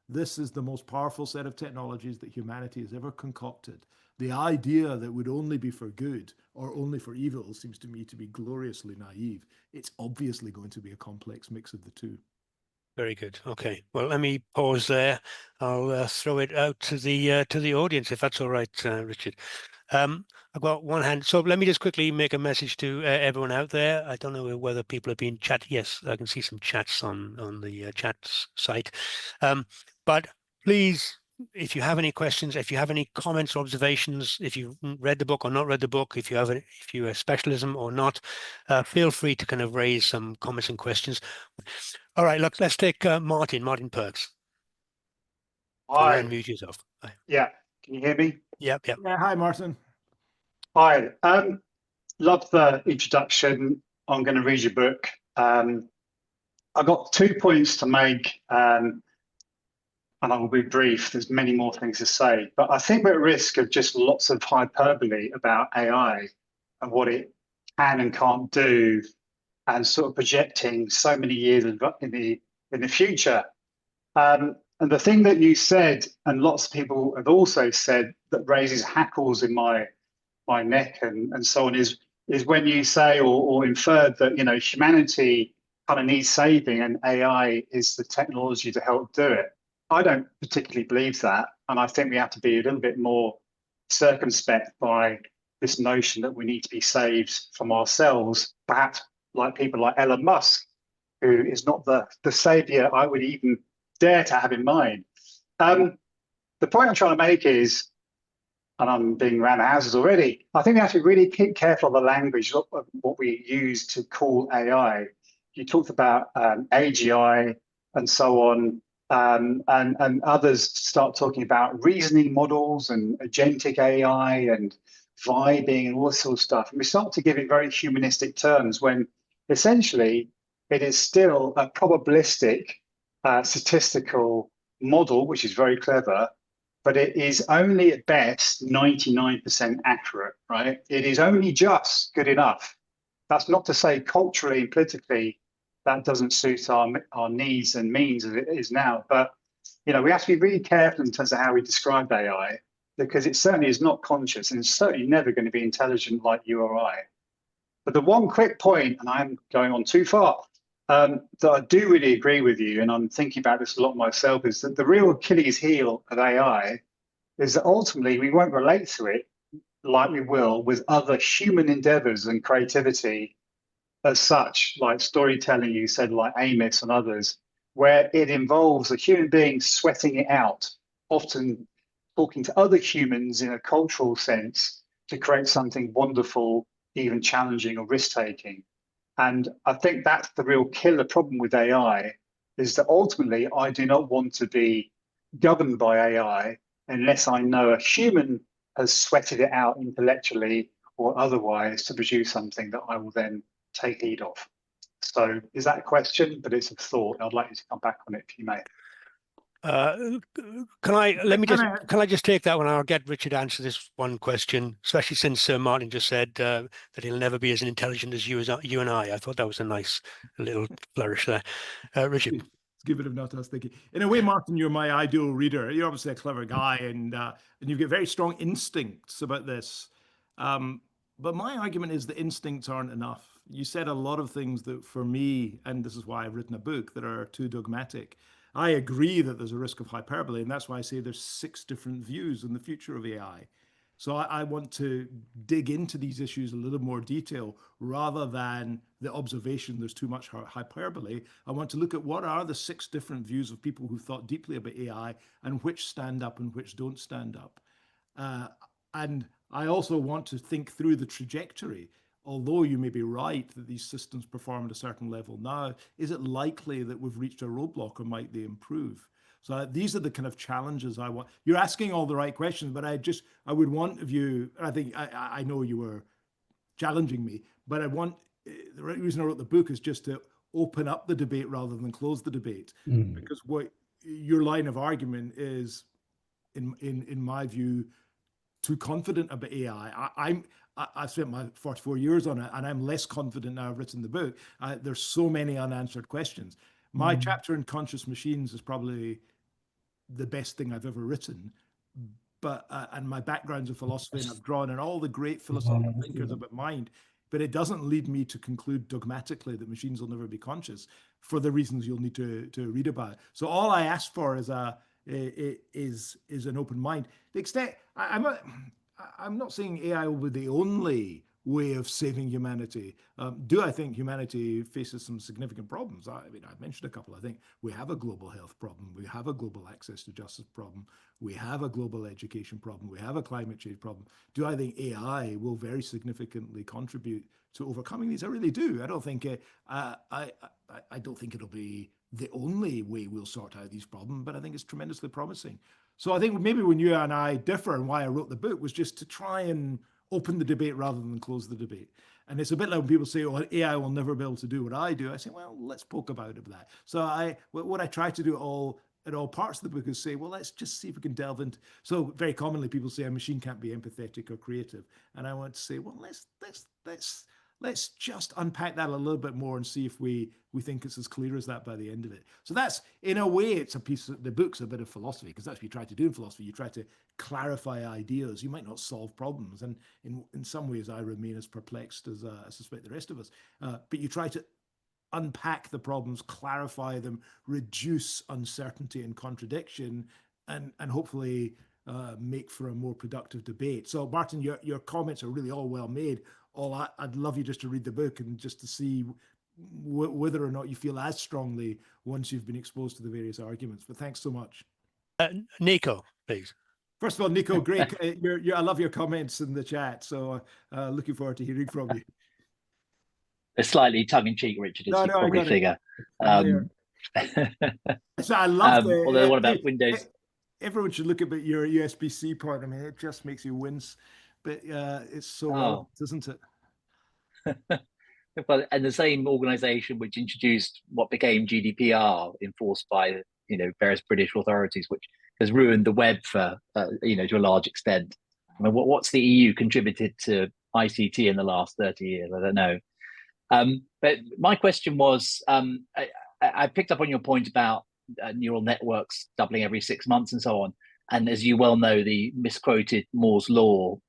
This is the most powerful set of technologies that humanity has ever concocted. The idea that would only be for good or only for evil seems to me to be gloriously naive. It's obviously going to be a complex mix of the two. Very good. Okay. Well, let me pause there. I'll throw it out to the audience, if that's all right, Richard. I've got one hand, so let me just quickly make a message to everyone out there. I don't know whether people have been chat. Yes, I can see some chats on the chats site. But please, if you have any questions, if you have any comments or observations, if you've read the book or not read the book, if you're a specialism or not, feel free to kind of raise some comments and questions. All right, look, let's take Martin Perks. You Hi. unmute yourself. Yeah. Can you hear me? Yep. Yeah, hi, Martin. Hi. Love the introduction. I'm going to read your book. I've got 2 points to make, and I will be brief. There's many more things to say, but I think we're at risk of just lots of hyperbole about AI and what it can and can't do, and sort of projecting so many years in the future. And the thing that you said, and lots of people have also said, that raises hackles in my neck and so on, is when you say or inferred that humanity kind of needs saving and AI is the technology to help do it. I don't particularly believe that, and I think we have to be a little bit more circumspect by this notion that we need to be saved from ourselves, perhaps like people like Elon Musk, who is not the savior I would even dare to have in mind. The point I'm trying to make is, and I'm being around the houses already, I think we have to really keep careful of the language of what we use to call AI. You talked about AGI and so on, and others start talking about reasoning models and agentic AI and vibing and all this sort of stuff. And we start to give it very humanistic terms when essentially it is still a probabilistic statistical model, which is very clever, but it is only at best 99% accurate, right? It is only just good enough. That's not to say culturally and politically that doesn't suit our needs and means as it is now. But we have to be really careful in terms of how we describe AI, because it certainly is not conscious and it's certainly never going to be intelligent like you or I. But the one quick point, and I'm going on too far, that I do really agree with you, and I'm thinking about this a lot myself, is that the real Achilles heel of AI is that ultimately we won't relate to it like we will with other human endeavors and creativity as such, like storytelling, you said, like Amos and others, where it involves a human being sweating it out, often talking to other humans in a cultural sense to create something wonderful, even challenging or risk-taking. And I think that's the real killer problem with AI, is that ultimately I do not want to be governed by AI unless I know a human has sweated it out intellectually or otherwise to produce something that I will then take heed of. So is that a question? But it's a thought. I'd like you to come back on it if you may. Can I just take that one? I'll get Richard to answer this one question, especially since Martin just said that he'll never be as intelligent as you and I. I thought that was a nice little flourish there. Richard. Let's give it a not us thinking. In a way, Martin, you're my ideal reader. You're obviously a clever guy, and you've got very strong instincts about this. But my argument is that instincts aren't enough. You said a lot of things that, for me, and this is why I've written a book, that are too dogmatic. I agree that there's a risk of hyperbole, and that's why I say there's 6 different views on the future of AI. So I want to dig into these issues in a little more detail rather than the observation there's too much hyperbole. I want to look at what are the 6 different views of people who thought deeply about AI and which stand up and which don't stand up. And I also want to think through the trajectory. Although you may be right that these systems perform at a certain level now, is it likely that we've reached a roadblock, or might they improve? So these are the kind of challenges I want. You're asking all the right questions, but I would want of you, I think I know you were challenging me, but the reason I wrote the book is just to open up the debate rather than close the debate. Because what your line of argument is, in my view, too confident about AI. I've spent my 44 years on it, and I'm less confident now I've written the book. There's so many unanswered questions. My chapter in Conscious Machines is probably the best thing I've ever written. But and my background's in philosophy, and I've drawn in all the great philosophical thinkers about mind. But it doesn't lead me to conclude dogmatically that machines will never be conscious, for the reasons you'll need to read about. So all I ask for is an open mind. The extent I'm not saying AI will be the only way of saving humanity. Do I think humanity faces some significant problems? I mean, I've mentioned a couple. I think we have a global health problem. We have a global access to justice problem. We have a global education problem. We have a climate change problem. Do I think AI will very significantly contribute to overcoming these? I really do. I don't think I don't think it'll be the only way we'll sort out these problems, but I think it's tremendously promising. So I think maybe when you and I differ, and why I wrote the book was just to try and open the debate rather than close the debate. And it's a bit like when people say, "Oh, AI will never be able to do what I do." I say, "Well, let's poke about that." So what I try to do at all parts of the book is say, well, let's just see if we can delve into. So very commonly people say a machine can't be empathetic or creative, and I want to say, well, let's just unpack that a little bit more and see if we think it's as clear as that by the end of it. So that's, in a way, it's a piece of the book's a bit of philosophy, because that's what you try to do in philosophy. You try to clarify ideas. You might not solve problems, and in some ways I remain as perplexed as I suspect the rest of us. But you try to unpack the problems, clarify them, reduce uncertainty and contradiction, and hopefully make for a more productive debate. So Martin, your comments are really all well made. I'd love you just to read the book and just to see whether or not you feel as strongly once you've been exposed to the various arguments. But thanks so much. Nico, please. First of all, Nico, great. I love your comments in the chat. So looking forward to hearing from you. A slightly tongue-in-cheek, Richard, as you probably figure. So I love although what about Windows? Everyone should look at your USB-C port. I mean, it just makes you wince. But it's so relevant, isn't it? But and the same organisation which introduced what became GDPR, enforced by various British authorities, which has ruined the web for to a large extent. I mean, what's the EU contributed to ICT in the last 30 years? I don't know. But my question was, I picked up on your point about neural networks doubling every 6 months and so on. And as you well know, the misquoted Moore's law,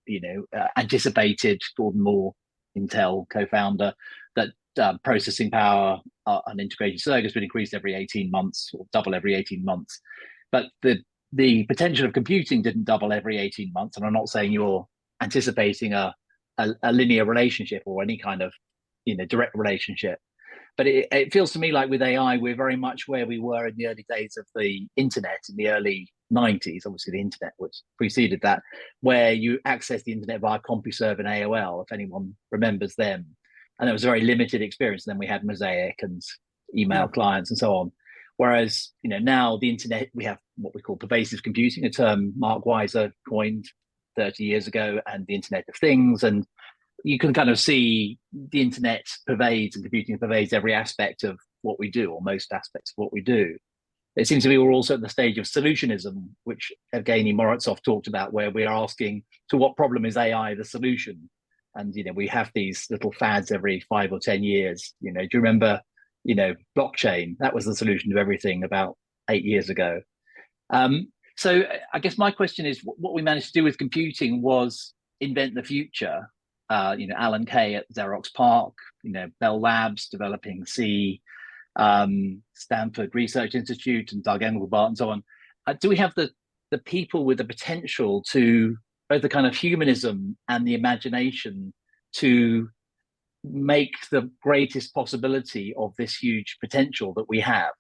anticipated Gordon Moore, Intel co-founder, that processing power on integrated circuits would increase every 18 months or double every 18 months. But the potential of computing didn't double every 18 months. And I'm not saying you're anticipating a linear relationship or any kind of direct relationship. But it feels to me like with AI, we're very much where we were in the early days of the internet in the early 90s. Obviously, the internet which preceded that, where you access the internet via CompuServe and AOL, if anyone remembers them. And it was a very limited experience. And then we had Mosaic and email clients and so on. Whereas, now the internet, we have what we call pervasive computing, a term Mark Weiser coined 30 years ago, and the Internet of Things. And you can kind of see the internet pervades and computing pervades every aspect of what we do, or most aspects of what we do. It seems to me we're also at the stage of solutionism, which Evgeny Morozov talked about, where we are asking, to what problem is AI the solution? And, we have these little fads every 5 or 10 years. Do you remember, blockchain? That was the solution to everything about 8 years ago. So I guess my question is, what we managed to do with computing was invent the future. Alan Kay at Xerox PARC, Bell Labs developing C, Stanford Research Institute, and Doug Engelbart and so on. Do we have the people with the potential to both the kind of humanism and the imagination to make the greatest possibility of this huge potential that we have?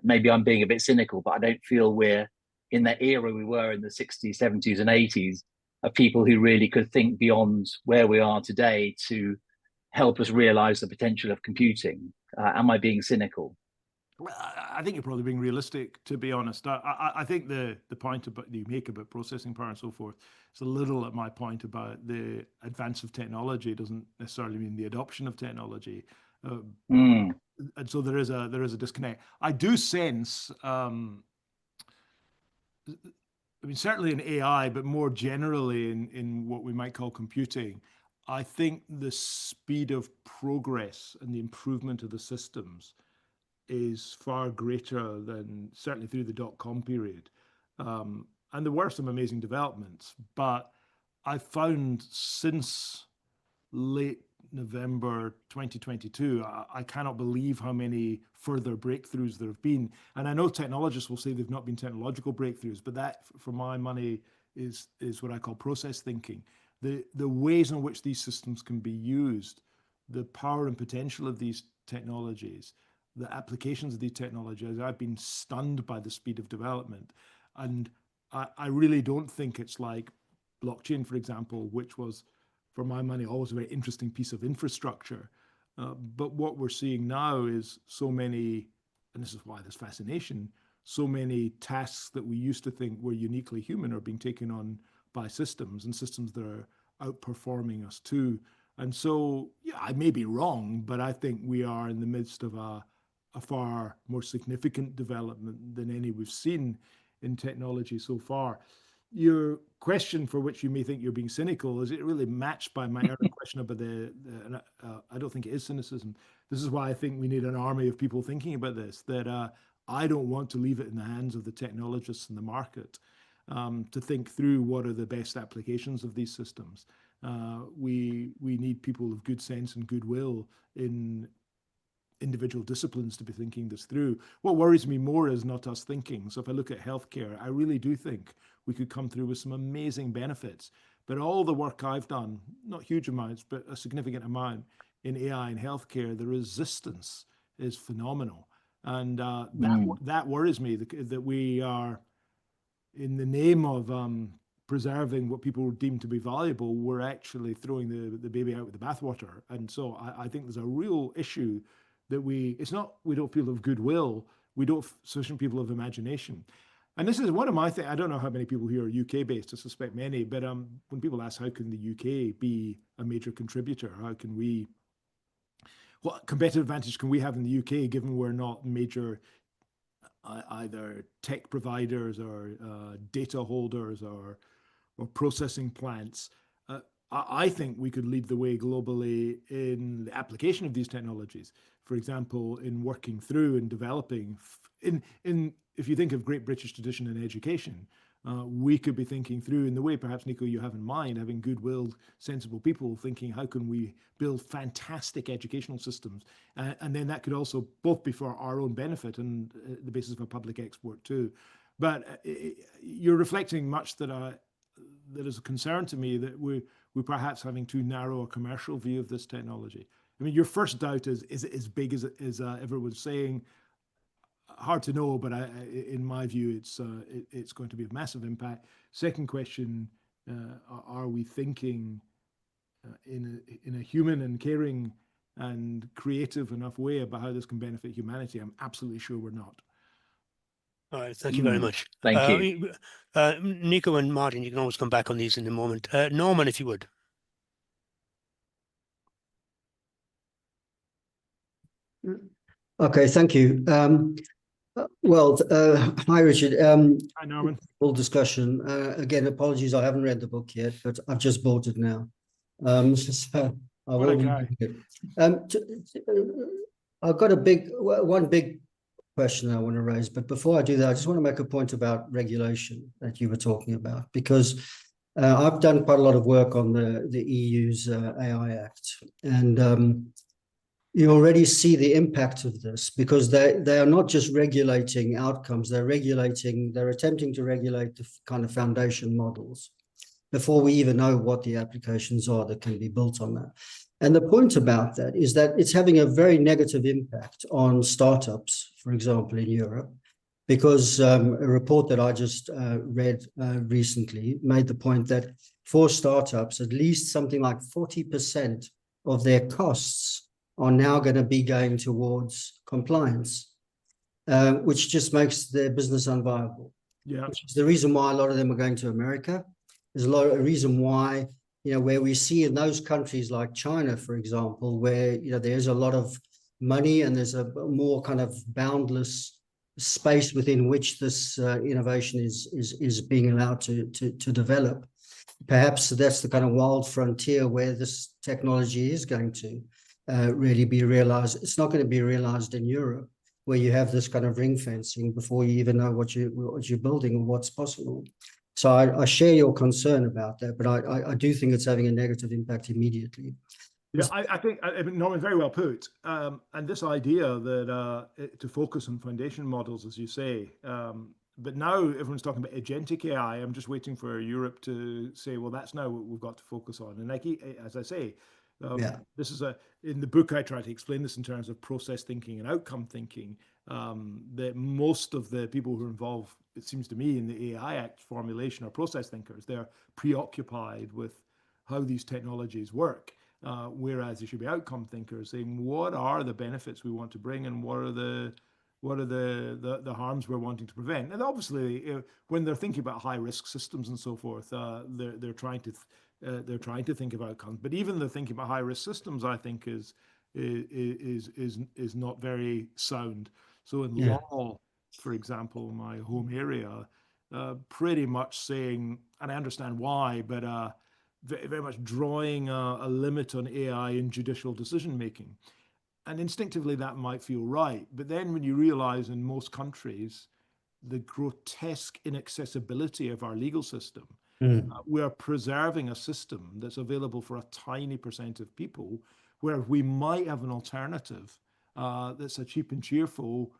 Maybe I'm being a bit cynical, but I don't feel we're in that era we were in the 60s, 70s, and 80s of people who really could think beyond where we are today to help us realize the potential of computing. Am I being cynical? Well, I think you're probably being realistic, to be honest. I think the point that you make about processing power and so forth is a little at my point about the advance of technology doesn't necessarily mean the adoption of technology. And so there is a disconnect. I do sense, certainly in AI, but more generally in what we might call computing, I think the speed of progress and the improvement of the systems is far greater than certainly through the dot-com period. And there were some amazing developments, but I found since late November 2022, I cannot believe how many further breakthroughs there have been. And I know technologists will say they've not been technological breakthroughs, but that, for my money, is what I call process thinking. The ways in which these systems can be used, the power and potential of these technologies, the applications of these technologies, I've been stunned by the speed of development. And I really don't think it's like blockchain, for example, which was, for my money, always a very interesting piece of infrastructure. But what we're seeing now is so many, and this is why there's fascination, so many tasks that we used to think were uniquely human are being taken on by systems, and systems that are outperforming us too. And so, yeah, I may be wrong, but I think we are in the midst of a far more significant development than any we've seen in technology so far. Your question, for which you may think you're being cynical, is it really matched by my earlier question about I don't think it is cynicism. This is why I think we need an army of people thinking about this, that I don't want to leave it in the hands of the technologists and the market to think through what are the best applications of these systems. We need people of good sense and goodwill in individual disciplines to be thinking this through. What worries me more is not us thinking. So if I look at healthcare, I really do think we could come through with some amazing benefits. But all the work I've done, not huge amounts, but a significant amount in AI and healthcare, the resistance is phenomenal. And that worries me, that we are, in the name of preserving what people deem to be valuable, we're actually throwing the baby out with the bathwater. And so I think there's a real issue that it's not we don't feel of goodwill, we don't sufficient people of imagination. And this is one of my things. I don't know how many people here are UK based, I suspect many, but when people ask how can the UK be a major contributor, how can we, what competitive advantage can we have in the UK, given we're not major either tech providers or data holders or processing plants? I think we could lead the way globally in the application of these technologies. For example, in working through and developing, if you think of great British tradition in education, we could be thinking through in the way perhaps, Nico, you have in mind, having goodwill, sensible people thinking, how can we build fantastic educational systems? And then that could also both be for our own benefit and the basis of a public export too. But you're reflecting much that is a concern to me, that we're perhaps having too narrow a commercial view of this technology. I mean, your first doubt is it as big as everyone's saying? Hard to know, but in my view, it's going to be a massive impact. Second question, are we thinking in a human and caring and creative enough way about how this can benefit humanity? I'm absolutely sure we're not. All right, thank you very much. Thank you. Nico and Martin, you can always come back on these in a moment. Norman, if you would. Okay, thank you. Hi, Richard. Hi, Norman. Full discussion. Again, apologies, I haven't read the book yet, but I've just bought it now. So I will read it. I've got one big question I want to raise, but before I do that, I just want to make a point about regulation that you were talking about, because I've done quite a lot of work on the EU's AI Act, and you already see the impact of this, because they are not just regulating outcomes, they're attempting to regulate the kind of foundation models before we even know what the applications are that can be built on that. And the point about that is that it's having a very negative impact on startups, for example, in Europe, because a report that I just read recently made the point that for startups, at least something like 40% of their costs are now going to be going towards compliance, which just makes their business unviable. Yeah, which is the reason why a lot of them are going to America. There's a reason why, where we see in those countries like China, for example, where there's a lot of money and there's a more kind of boundless space within which this innovation is being allowed to develop. Perhaps that's the kind of wild frontier where this technology is going to really be realized. It's not going to be realized in Europe, where you have this kind of ring fencing before you even know what you're building or what's possible. So I share your concern about that, but I do think it's having a negative impact immediately. Yeah, I think Norman, very well put. And this idea that to focus on foundation models, as you say, but now everyone's talking about agentic AI. I'm just waiting for Europe to say, well, that's now what we've got to focus on. And like, as I say, this is in the book, I try to explain this in terms of process thinking and outcome thinking, that most of the people who are involved, it seems to me, in the AI Act formulation are process thinkers. They're preoccupied with how these technologies work, whereas they should be outcome thinkers, saying what are the benefits we want to bring and what are the harms we're wanting to prevent. And obviously, when they're thinking about high risk systems and so forth, they're trying to think of outcomes. But even the thinking about high risk systems, I think, is not very sound. So in law, for example, my home area, pretty much saying, and I understand why, but very much drawing a limit on AI in judicial decision making. And instinctively that might feel right. But then when you realize in most countries, the grotesque inaccessibility of our legal system, we are preserving a system that's available for a tiny percent of people, where we might have an alternative that's a cheap and cheerful,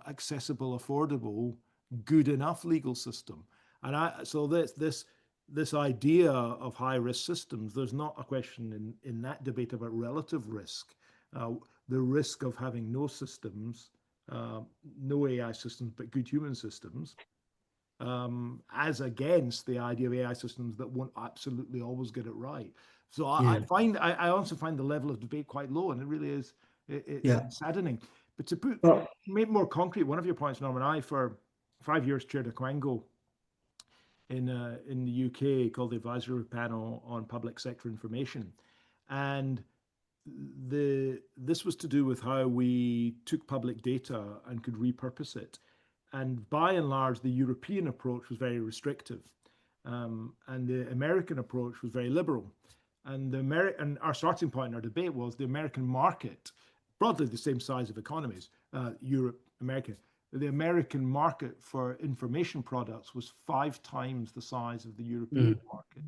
accessible, affordable, good enough legal system. And so this idea of high risk systems, there's not a question in that debate about relative risk. The risk of having no systems, no AI systems, but good human systems, as against the idea of AI systems that won't absolutely always get it right. So I also find the level of debate quite low, and it really is it's saddening. But to make more concrete, one of your points, Norman, I for 5 years chaired a Quango in the UK called the Advisory Panel on Public Sector Information, and this was to do with how we took public data and could repurpose it. And by and large, the European approach was very restrictive, and the American approach was very liberal. And and our starting point in our debate was the American market, broadly the same size of economies, Europe, America. The American market for information products was 5 times the size of the European market.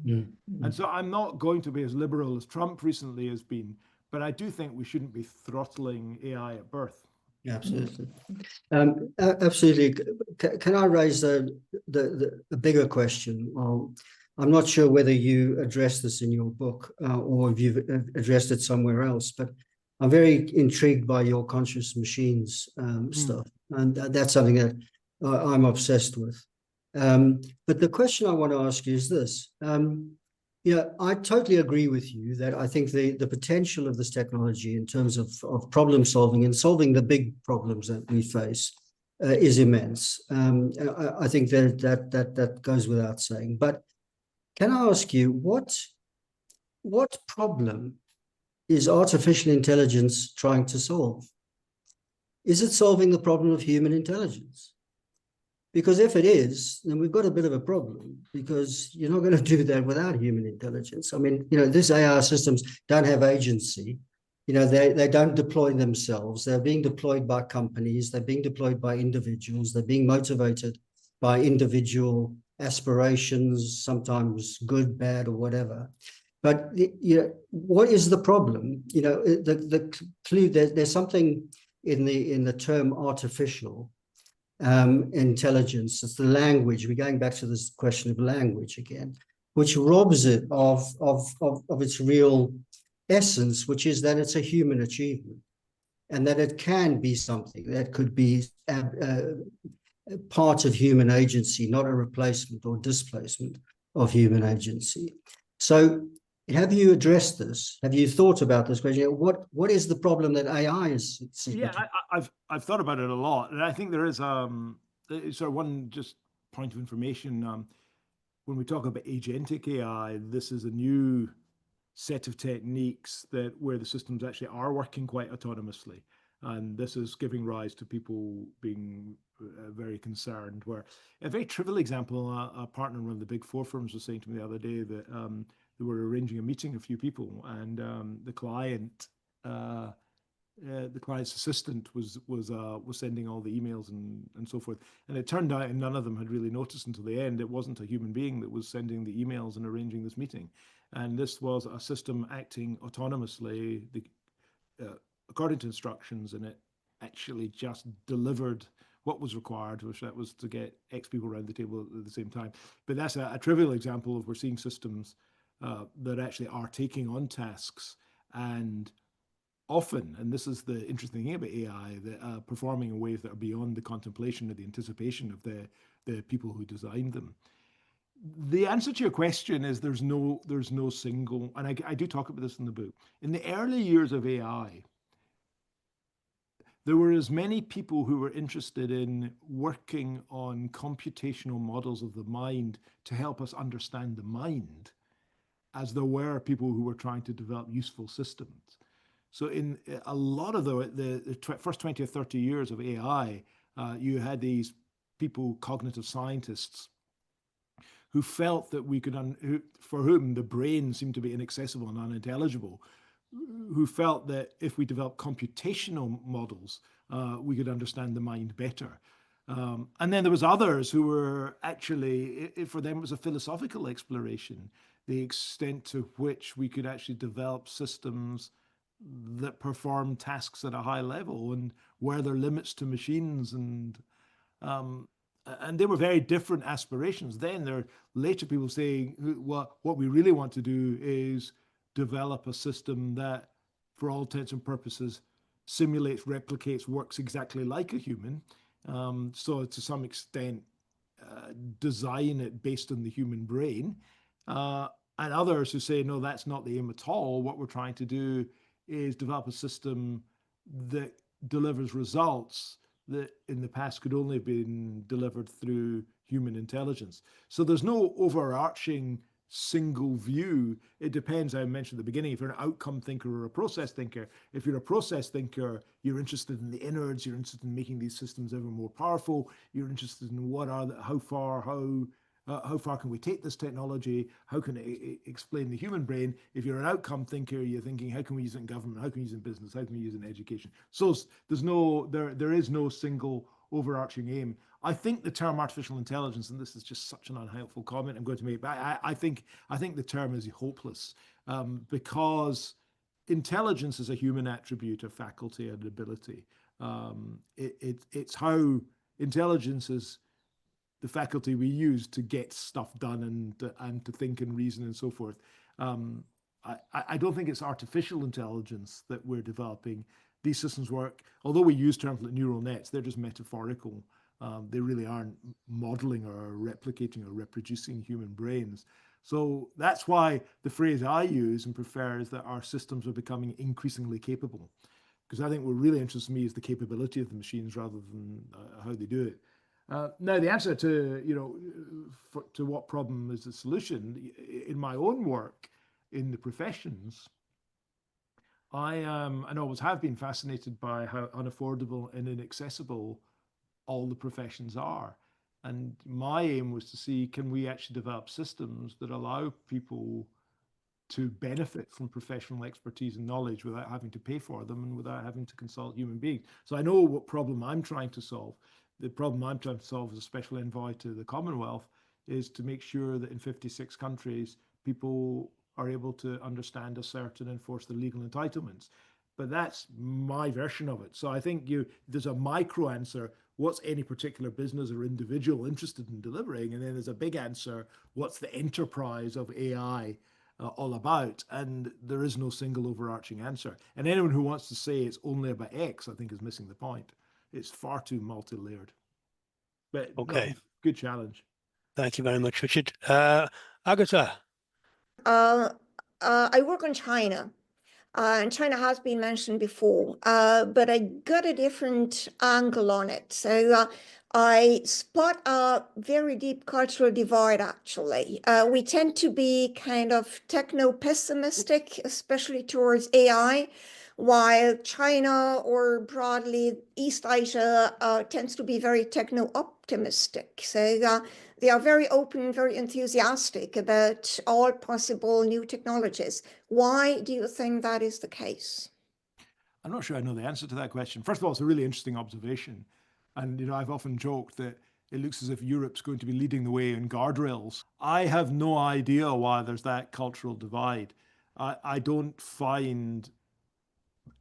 And so I'm not going to be as liberal as Trump recently has been, but I do think we shouldn't be throttling AI at birth. Absolutely. Absolutely. Can I raise the bigger question? Well, I'm not sure whether you addressed this in your book or if you've addressed it somewhere else, but I'm very intrigued by your conscious machines stuff. And that's something that I'm obsessed with. But the question I want to ask you is this. Yeah, I totally agree with you that I think the potential of this technology in terms of problem solving and solving the big problems that we face is immense. I think that goes without saying. But can I ask you, what problem is artificial intelligence trying to solve? Is it solving the problem of human intelligence? Because if it is, then we've got a bit of a problem, because you're not going to do that without human intelligence. I mean, these AI systems don't have agency. They don't deploy themselves. They're being deployed by companies. They're being deployed by individuals. They're being motivated by individual aspirations, sometimes good, bad, or whatever. But what is the problem? The clue, there's something in the term artificial intelligence. It's the language. We're going back to this question of language again, which robs it of its real essence, which is that it's a human achievement, and that it can be something that could be part of human agency, not a replacement or displacement of human agency. So have you addressed this? Have you thought about this question? What is the problem that AI is seeking? Yeah, I've thought about it a lot, and I think there is sort of one just point of information. When we talk about agentic AI, this is a new set of techniques where the systems actually are working quite autonomously, and this is giving rise to people being very concerned. Where a very trivial example, a partner in one of the big 4 firms was saying to me the other day that they were arranging a meeting, a few people, and the client's assistant was sending all the emails and so forth. And it turned out, and none of them had really noticed until the end, it wasn't a human being that was sending the emails and arranging this meeting. And this was a system acting autonomously according to instructions, and it actually just delivered what was required, which that was to get X people around the table at the same time. But that's a trivial example of we're seeing systems that actually are taking on tasks, and often, and this is the interesting thing about AI, that performing in ways that are beyond the contemplation or the anticipation of the people who designed them. The answer to your question is there's no single, and I do talk about this in the book. In the early years of AI, there were as many people who were interested in working on computational models of the mind to help us understand the mind as there were people who were trying to develop useful systems. So in a lot of the first 20 or 30 years of AI, you had these people, cognitive scientists, who felt that we could, for whom the brain seemed to be inaccessible and unintelligible, who felt that if we developed computational models, we could understand the mind better. And then there was others who were actually, for them, it was a philosophical exploration, the extent to which we could actually develop systems that perform tasks at a high level, and were there limits to machines, and they were very different aspirations. Then there are later people saying, what we really want to do is develop a system that, for all intents and purposes, simulates, replicates, works exactly like a human. So to some extent, design it based on the human brain. And others who say, no, that's not the aim at all. What we're trying to do is develop a system that delivers results that in the past could only have been delivered through human intelligence. So there's no overarching single view. It depends. I mentioned at the beginning, if you're an outcome thinker or a process thinker. If you're a process thinker, you're interested in the innards, you're interested in making these systems ever more powerful, you're interested in how far can we take this technology, how can it explain the human brain. If you're an outcome thinker, you're thinking, how can we use it in government, how can we use it in business, how can we use it in education. So there is no single overarching aim. I think the term artificial intelligence, and this is just such an unhelpful comment I'm going to make, but I think the term is hopeless, because intelligence is a human attribute, a faculty, an ability. It's how intelligence is the faculty we use to get stuff done and to think and reason and so forth. I don't think it's artificial intelligence that we're developing. These systems work, although we use terms like neural nets, they're just metaphorical. They really aren't modeling or replicating or reproducing human brains. So that's why the phrase I use and prefer is that our systems are becoming increasingly capable. Because I think what really interests me is the capability of the machines rather than how they do it. Now, the answer to, to what problem is the solution, in my own work in the professions, I am and always have been fascinated by how unaffordable and inaccessible all the professions are. And my aim was to see, can we actually develop systems that allow people to benefit from professional expertise and knowledge without having to pay for them and without having to consult human beings. So I know what problem I'm trying to solve. The problem I'm trying to solve as a special envoy to the Commonwealth is to make sure that in 56 countries, people are able to understand, assert, and enforce their legal entitlements. But that's my version of it. So I think there's a micro answer. What's any particular business or individual interested in delivering? And then there's a big answer. What's the enterprise of AI all about? And there is no single overarching answer. And anyone who wants to say it's only about X, I think, is missing the point. It's far too multi-layered. But Okay. no, good challenge. Thank you very much, Richard. Agatha. I work on China. And China has been mentioned before, but I got a different angle on it. So I spot a very deep cultural divide, actually. We tend to be kind of techno-pessimistic, especially towards AI, while China or broadly East Asia tends to be very techno-optimistic. So they are very open, very enthusiastic about all possible new technologies. Why do you think that is the case? I'm not sure I know the answer to that question. First of all, it's a really interesting observation. And, I've often joked that it looks as if Europe's going to be leading the way in guardrails. I have no idea why there's that cultural divide. I don't find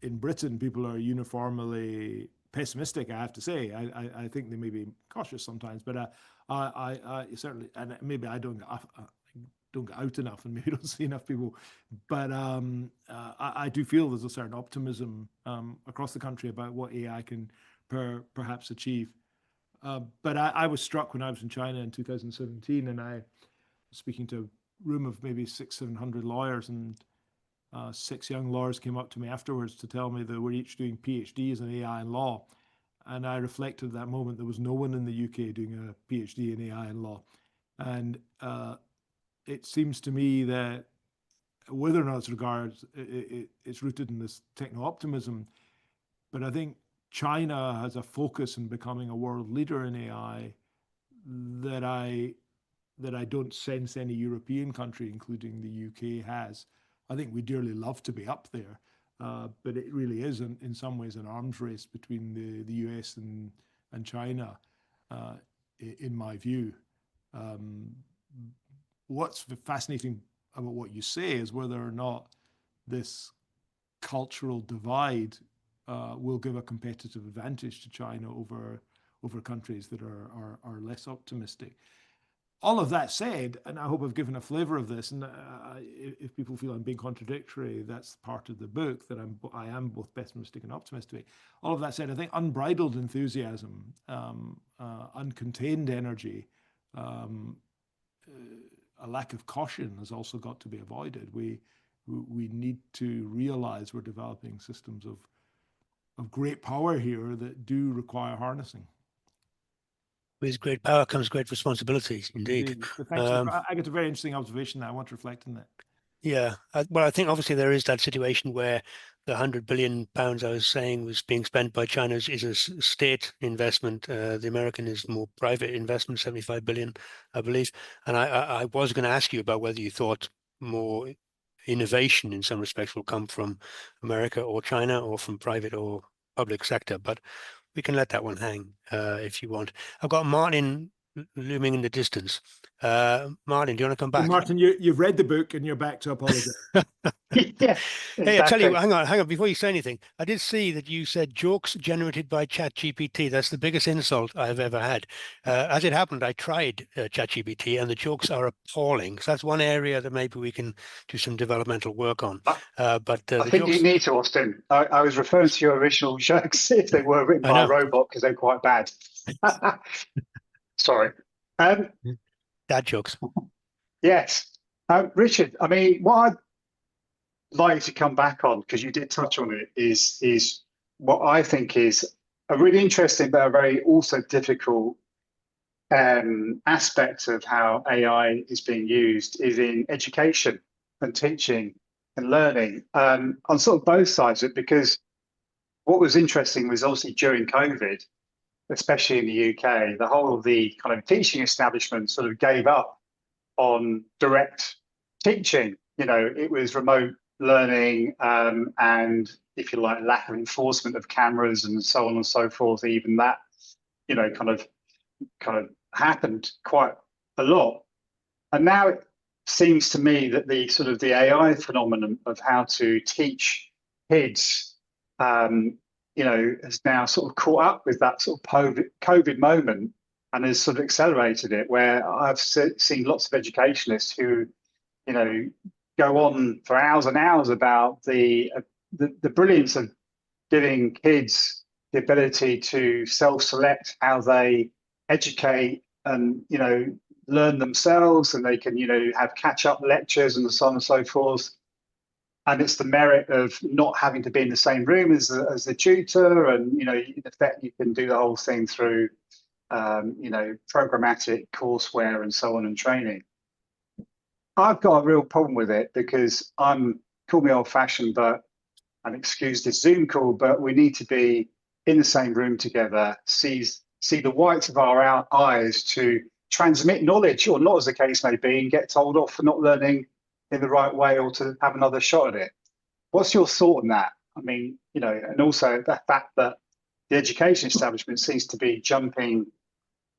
in Britain people are uniformly pessimistic, I have to say. I think they may be cautious sometimes, but I certainly, and maybe I don't get out enough and maybe don't see enough people, but I do feel there's a certain optimism across the country about what AI can perhaps achieve. But I was struck when I was in China in 2017, and I was speaking to a room of maybe 600-700 lawyers, and 6 young lawyers came up to me afterwards to tell me that we're each doing PhDs in AI and law. And I reflected at that moment there was no one in the UK doing a PhD in AI and law. And it seems to me that whether or not it's rooted in this techno-optimism, but I think China has a focus in becoming a world leader in AI that I don't sense any European country, including the UK, has. I think we dearly love to be up there, but it really is in some ways an arms race between the US and China, in my view. What's fascinating about what you say is whether or not this cultural divide will give a competitive advantage to China over countries that are less optimistic. All of that said, and I hope I've given a flavor of this, and if people feel I'm being contradictory, that's part of the book, that I am both pessimistic and optimistic. All of that said, I think unbridled enthusiasm, uncontained energy, a lack of caution has also got to be avoided. We need to realize we're developing systems of great power here that do require harnessing. With great power comes great responsibilities, indeed. So thanks. I got a very interesting observation there. I want to reflect on that. Yeah, well, I think obviously there is that situation where the £100 billion I was saying was being spent by China is a state investment. The American is more private investment, 75 billion, I believe. And I was going to ask you about whether you thought more innovation in some respects will come from America or China or from private or public sector, but we can let that one hang if you want. I've got Martin looming in the distance. Martin, do you want to come back? Martin, you've read the book and you're back to apologize. Yeah, Hey, I tell exactly. you, hang on, before you say anything, I did see that you said jokes generated by ChatGPT. That's the biggest insult I've ever had. As it happened, I tried ChatGPT and the jokes are appalling. So that's one area that maybe we can do some developmental work on. But I the think jokes, you need to, Austin. I was referring to your original jokes if they were written I by a know, robot because they're quite bad. Sorry. dad jokes. Yes. Richard, I mean, what I'd like to come back on, because you did touch on it, is what I think is a really interesting but a very also difficult aspect of how AI is being used is in education and teaching and learning on sort of both sides of it, because what was interesting was obviously during COVID, especially in the UK, the whole of the kind of teaching establishment sort of gave up on direct teaching. You know, it was remote learning and, if you like, lack of enforcement of cameras and so on and so forth. Even that, you know, kind of happened quite a lot. And now it seems to me that the sort of the AI phenomenon of how to teach kids, you know, has now sort of caught up with that sort of COVID moment and has sort of accelerated it, where I've seen lots of educationalists who, you know, go on for hours and hours about the brilliance of giving kids the ability to self-select how they educate and, you know, learn themselves, and they can, you know, have catch-up lectures and so on and so forth. And it's the merit of not having to be in the same room as the tutor, and, you know, in effect, you can do the whole thing through you know, programmatic courseware and so on, and training. I've got a real problem with it because call me old-fashioned, but and excuse this Zoom call, but we need to be in the same room together, see the whites of our eyes to transmit knowledge, or not, as the case may be, and get told off for not learning in the right way or to have another shot at it. What's your thought on that? I mean, you know, and also the fact that the education establishment seems to be jumping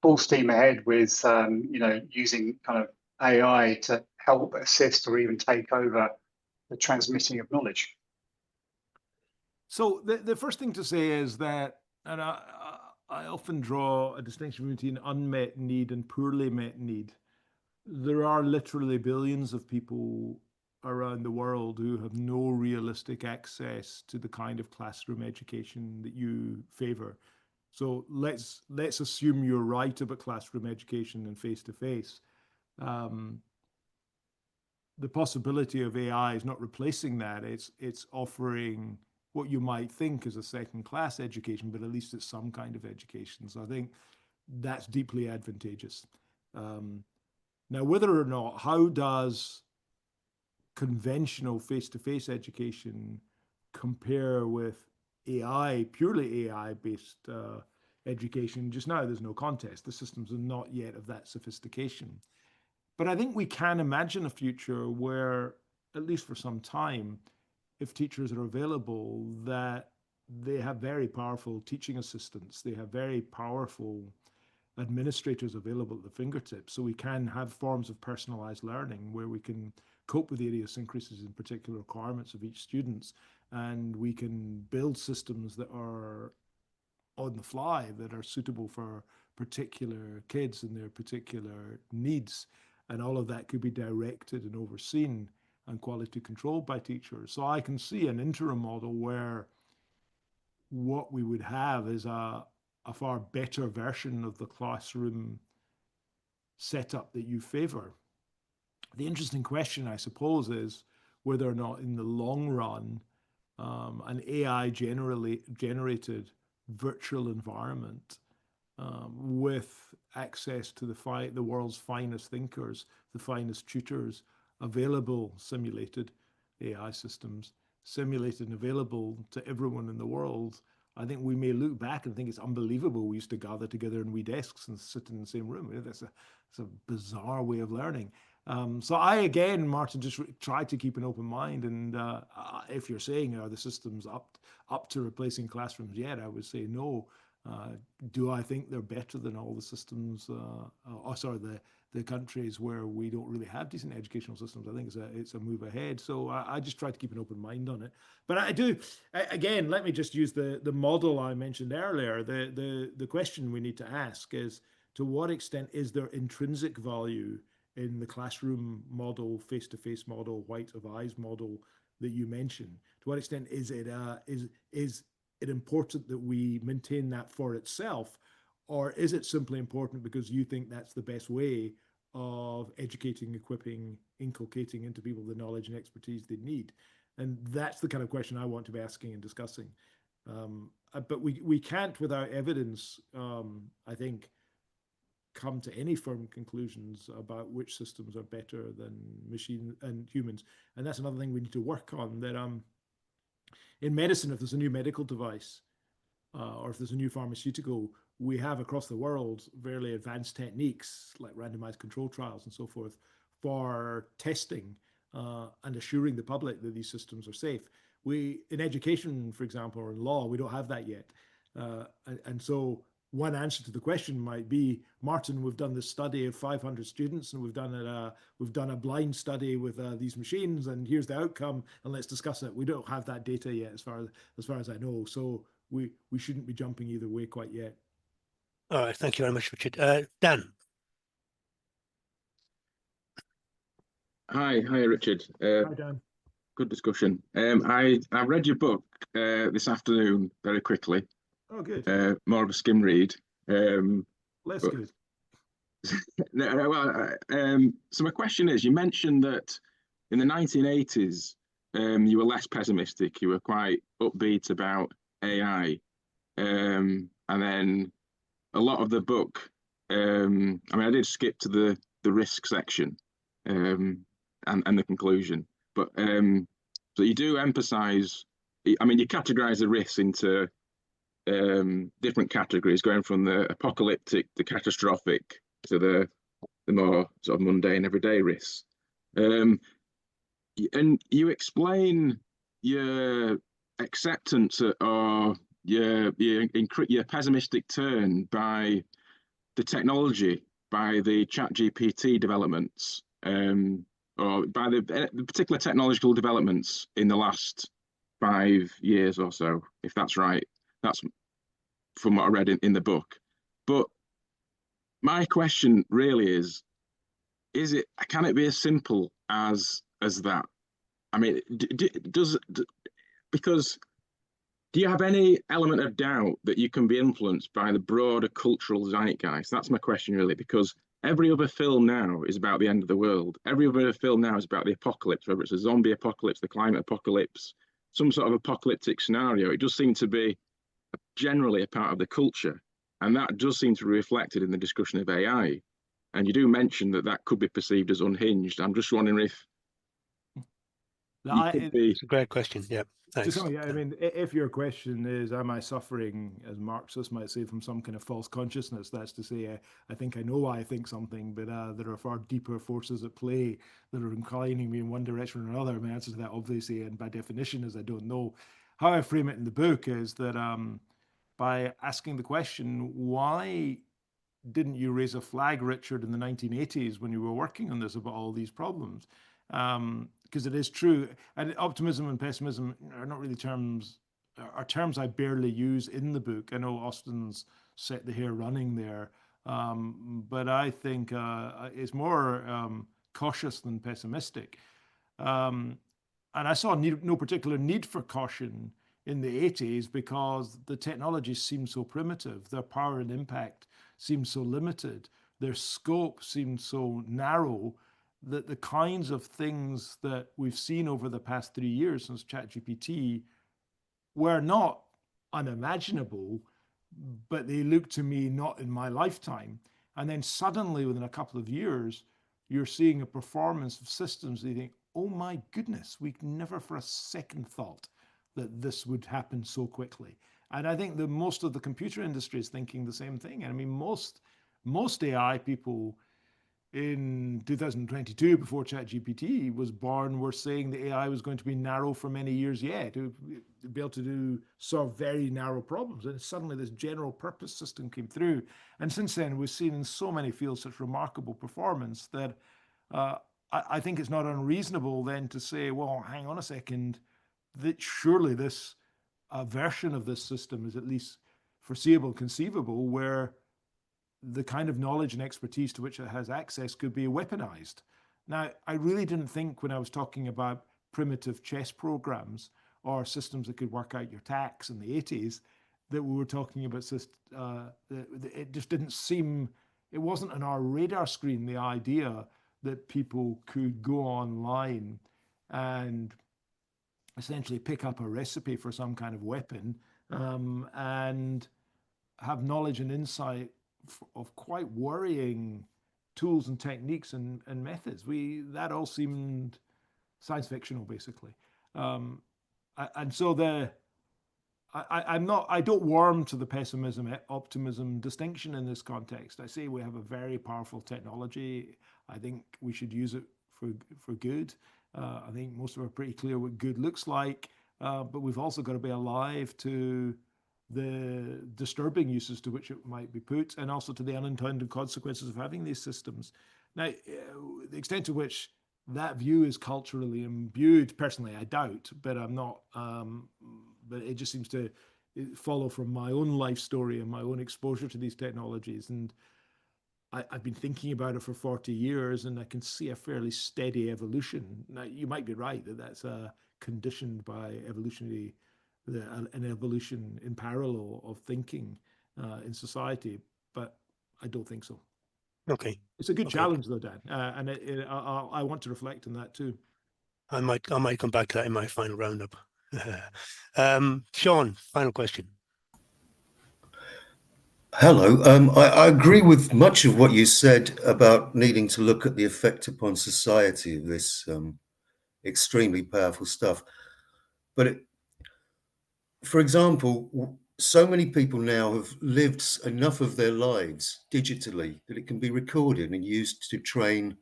full steam ahead with, you know, using kind of AI to help assist or even take over the transmitting of knowledge. So the first thing to say is that, and I often draw a distinction between unmet need and poorly met need. There are literally billions of people around the world who have no realistic access to the kind of classroom education that you favor. So let's assume you're right about classroom education and face-to-face. The possibility of AI is not replacing that. It's offering what you might think is a second-class education, but at least it's some kind of education. So I think that's deeply advantageous. Now, whether or not, how does conventional face-to-face education compare with AI, purely AI-based education? Just now, there's no contest. The systems are not yet of that sophistication. But I think we can imagine a future where, at least for some time, if teachers are available, that they have very powerful teaching assistants, they have very powerful administrators available at the fingertips. So we can have forms of personalized learning where we can cope with the idiosyncrasies and particular requirements of each student, and we can build systems that are on the fly, that are suitable for particular kids and their particular needs. And all of that could be directed and overseen and quality controlled by teachers. So I can see an interim model where what we would have is a far better version of the classroom setup that you favor. The interesting question, I suppose, is whether or not in the long run, an AI generated virtual environment with access to the world's finest thinkers, the finest tutors, available simulated AI systems, simulated and available to everyone in the world, I think we may look back and think it's unbelievable we used to gather together in wee desks and sit in the same room. That's a bizarre way of learning. So I, again, Martin, just try to keep an open mind. And if you're saying, are the systems up to replacing classrooms yet, I would say no. Do I think they're better than all the systems, the countries where we don't really have decent educational systems? I think it's a move ahead. So I just try to keep an open mind on it. But I do, again, let me just use the model I mentioned earlier. The question we need to ask is, to what extent is there intrinsic value in the classroom model, face-to-face model, white of eyes model that you mentioned? To what extent is it important that we maintain that for itself, or is it simply important because you think that's the best way of educating, equipping, inculcating into people the knowledge and expertise they need? And that's the kind of question I want to be asking and discussing. But we can't, without evidence, I think, come to any firm conclusions about which systems are better than machine and humans. And that's another thing we need to work on, that in medicine, if there's a new medical device or if there's a new pharmaceutical, we have across the world fairly advanced techniques like randomized control trials and so forth for testing and assuring the public that these systems are safe. In education, for example, or in law, we don't have that yet. And so one answer to the question might be, Martin, we've done this study of 500 students, and we've done a blind study with these machines, and here's the outcome, and let's discuss it. We don't have that data yet, as far as I know. So we shouldn't be jumping either way quite yet. All right, thank you very much, Richard. Dan. Hi, Richard. Hi, Dan. Good discussion. I read your book this afternoon very quickly. Oh, good. More of a skim read. Less good. So my question is, you mentioned that in the 1980s, you were less pessimistic. You were quite upbeat about AI. And then a lot of the book, I did skip to the risk section and the conclusion. But so you do emphasize, you categorize the risks into different categories, going from the apocalyptic, the catastrophic, to the more sort of mundane, everyday risks. And you explain your acceptance or your pessimistic turn by the technology, by the ChatGPT developments, or by the particular technological developments in the last 5 years or so, if that's right. That's from what I read in the book. But my question really is it, can it be as simple as that? Because do you have any element of doubt that you can be influenced by the broader cultural zeitgeist? That's my question, really, because every other film now is about the end of the world. Every other film now is about the apocalypse, whether it's a zombie apocalypse, the climate apocalypse, some sort of apocalyptic scenario. It does seem to be generally a part of the culture. And that does seem to be reflected in the discussion of AI. And you do mention that could be perceived as unhinged. I'm just wondering if It's a great question. Yeah, thanks. If your question is, am I suffering, as Marxists might say, from some kind of false consciousness, that's to say, I think I know why I think something, but there are far deeper forces at play that are inclining me in one direction or another. My answer to that, obviously, and by definition, is I don't know. How I frame it in the book is that by asking the question, why didn't you raise a flag, Richard, in the 1980s when you were working on this about all these problems? Because it is true, and optimism and pessimism are not really terms I barely use in the book. I know Austin's set the hair running there, but I think it's more cautious than pessimistic. And I saw no particular need for caution in the 80s because the technologies seemed so primitive, their power and impact seemed so limited, their scope seemed so narrow, that the kinds of things that we've seen over the past 3 years since ChatGPT were not unimaginable, but they look to me not in my lifetime. And then suddenly, within a couple of years, you're seeing a performance of systems that you think, oh my goodness, we never for a second thought that this would happen so quickly. And I think that most of the computer industry is thinking the same thing. And I mean, most AI people in 2022, before ChatGPT was born, were saying the AI was going to be narrow for many years yet, to be able to solve very narrow problems. And suddenly this general purpose system came through. And since then, we've seen in so many fields such remarkable performance that I think it's not unreasonable then to say, well, hang on a second, that surely this version of this system is at least foreseeable, conceivable, where the kind of knowledge and expertise to which it has access could be weaponized. Now, I really didn't think when I was talking about primitive chess programs or systems that could work out your tax in the 80s that we were talking about. It just didn't seem, it wasn't on our radar screen, the idea that people could go online and essentially pick up a recipe for some kind of weapon and have knowledge and insight of quite worrying tools and techniques and methods. That all seemed science fictional, basically. And so I don't warm to the pessimism, optimism distinction in this context. I say we have a very powerful technology. I think we should use it for good. I think most of us are pretty clear what good looks like, but we've also got to be alive to the disturbing uses to which it might be put, and also to the unintended consequences of having these systems. Now, the extent to which that view is culturally imbued, personally, I doubt, but I'm not, but it just seems to follow from my own life story and my own exposure to these technologies. And I've been thinking about it for 40 years, and I can see a fairly steady evolution. Now, you might be right that that's conditioned by evolutionary an evolution in parallel of thinking in society, but I don't think so. Okay. It's a good challenge, though, Dan, and I want to reflect on that too. I might come back to that in my final roundup. Sean, final question. Hello. I agree with much of what you said about needing to look at the effect upon society of this extremely powerful stuff. But for example, so many people now have lived enough of their lives digitally that it can be recorded and used to train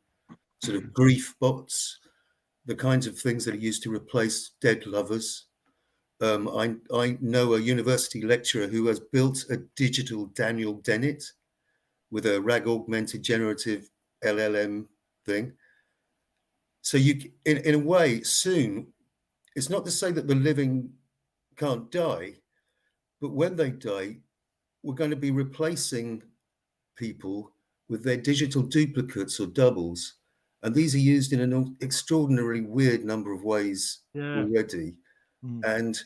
sort of grief bots, the kinds of things that are used to replace dead lovers. I know a university lecturer who has built a digital Daniel Dennett with a RAG augmented generative LLM thing. So you, in a way, soon, it's not to say that the living can't die, but when they die, we're going to be replacing people with their digital duplicates or doubles. And these are used in an extraordinarily weird number of ways already. And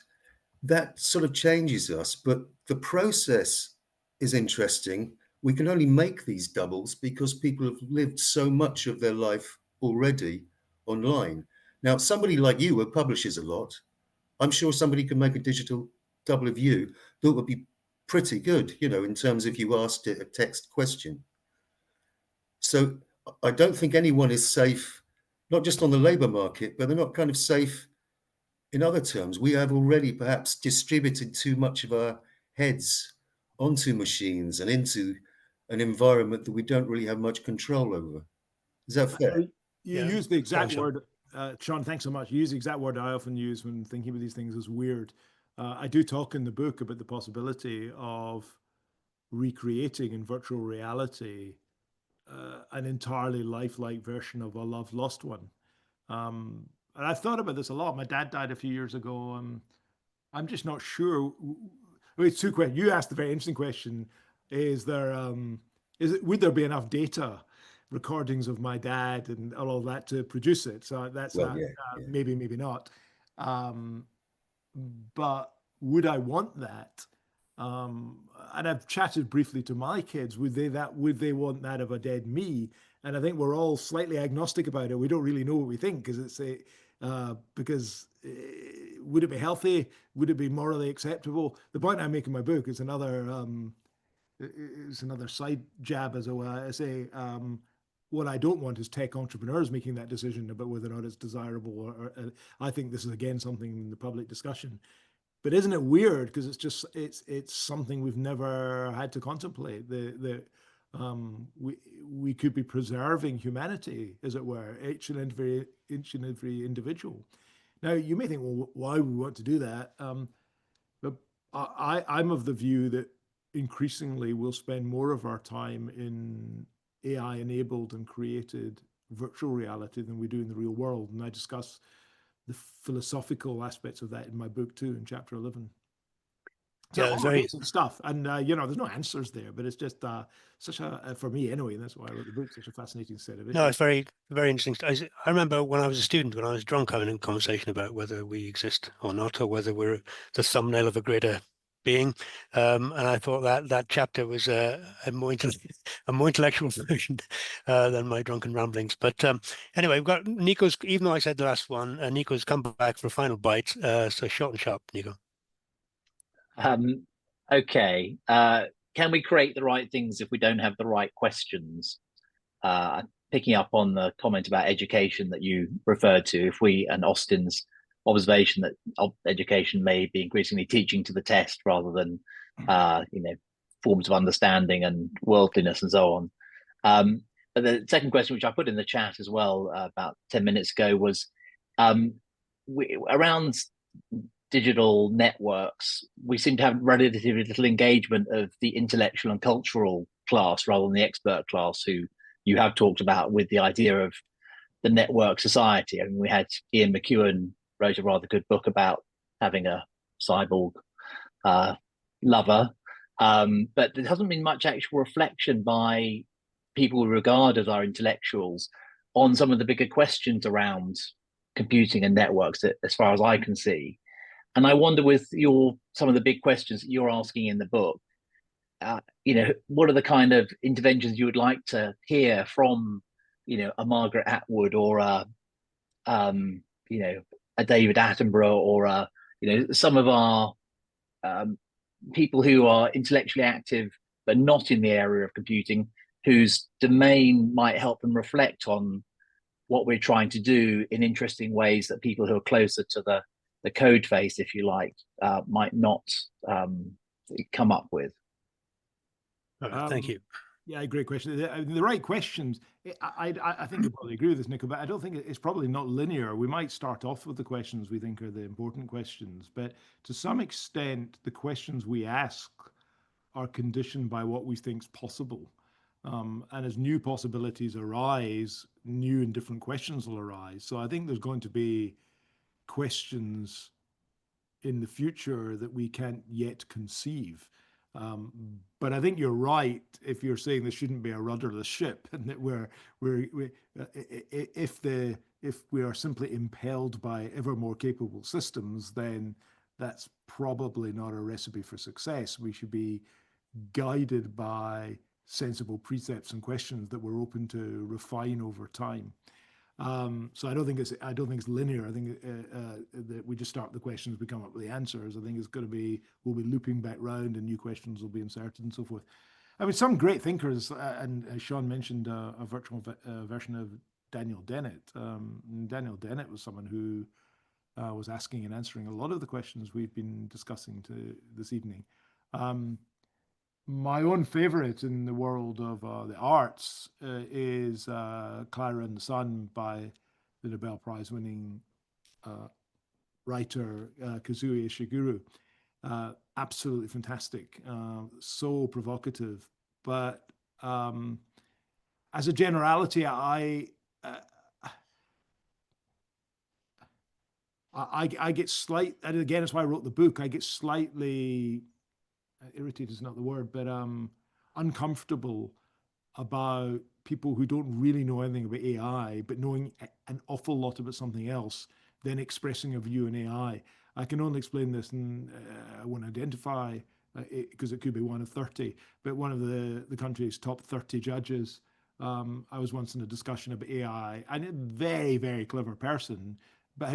that sort of changes us. But the process is interesting. We can only make these doubles because people have lived so much of their life already online. Now, somebody like you who publishes a lot, I'm sure somebody could make a digital double of you that would be pretty good, you know, in terms of you asked it a text question. So I don't think anyone is safe, not just on the labor market, but they're not kind of safe in other terms. We have already perhaps distributed too much of our heads onto machines and into an environment that we don't really have much control over. Is that fair? You use the exact word, Sean, thanks so much. You use the exact word I often use when thinking about these things as weird. I do talk in the book about the possibility of recreating in virtual reality an entirely lifelike version of a loved lost one. And I've thought about this a lot. My dad died a few years ago. I'm just not sure. It's two questions. You asked a very interesting question. Would there be enough data, recordings of my dad and all of that to produce it? So that's maybe, maybe not. But would I want that? And I've chatted briefly to my kids. Would they want that of a dead me? And I think we're all slightly agnostic about it. We don't really know what we think because would it be healthy? Would it be morally acceptable? The point I make in my book is another it's another side jab, as I say. What I don't want is tech entrepreneurs making that decision about whether or not it's desirable. Or I think this is again something in the public discussion. But isn't it weird? Because it's something we've never had to contemplate. We could be preserving humanity, as it were, each and every individual. Now, you may think, well, why would we want to do that? But I'm of the view that increasingly we'll spend more of our time in AI-enabled and created virtual reality than we do in the real world. And I discuss the philosophical aspects of that in my book too, in chapter 11. So all amazing stuff. And, there's no answers there, but it's just such a, for me anyway, and that's why I wrote the book, such a fascinating set of issues. No, it's very, very interesting. I remember when I was a student, when I was drunk, having a conversation about whether we exist or not, or whether we're the thumbnail of a greater being. And I thought that chapter was a more intellectual version than my drunken ramblings. But anyway, we've got Nico's, even though I said the last one, Nico's come back for a final bite. So short and sharp, Nico. Okay. Can we create the right things if we don't have the right questions? Picking up on the comment about education that you referred to, and Austin's observation that education may be increasingly teaching to the test rather than, forms of understanding and worldliness and so on. But the second question, which I put in the chat as well about 10 minutes ago, was around digital networks, we seem to have relatively little engagement of the intellectual and cultural class rather than the expert class, who you have talked about with the idea of the network society. I mean, we had Ian McEwan wrote a rather good book about having a cyborg lover, but there hasn't been much actual reflection by people we regard as our intellectuals on some of the bigger questions around computing and networks, as far as I can see. And I wonder, with some of the big questions that you're asking in the book, what are the kind of interventions you would like to hear from, a Margaret Atwood or a David Attenborough or some of our people who are intellectually active but not in the area of computing, whose domain might help them reflect on what we're trying to do in interesting ways that people who are closer to the code face, if you like, might not come up with. Thank you. Yeah, great question. The right questions. I think you probably agree with this, Nico, but I don't think it's probably not linear. We might start off with the questions we think are the important questions, but to some extent, the questions we ask are conditioned by what we think is possible. And as new possibilities arise, new and different questions will arise. So I think there's going to be questions in the future that we can't yet conceive. But I think you're right if you're saying there shouldn't be a rudderless ship, and that if we are simply impelled by ever more capable systems, then that's probably not a recipe for success. We should be guided by sensible precepts and questions that we're open to refine over time. So I don't think it's linear. I think that we just start the questions, we come up with the answers. I think it's going to be, we'll be looping back round and new questions will be inserted and so forth. I mean, some great thinkers, and as Sean mentioned, a virtual version of Daniel Dennett. Daniel Dennett was someone who was asking and answering a lot of the questions we've been discussing this evening. My own favorite in the world of the arts is Clara and the Sun by the Nobel Prize winning writer Kazuo Ishiguro. Absolutely fantastic, so provocative. But as a generality, I get and again, that's why I wrote the book, I get slightly, irritated is not the word, but uncomfortable about people who don't really know anything about AI, but knowing an awful lot about something else, then expressing a view in AI. I can only explain this, and I won't identify because it could be one of 30, but one of the country's top 30 judges. I was once in a discussion about AI, and a very, very clever person, but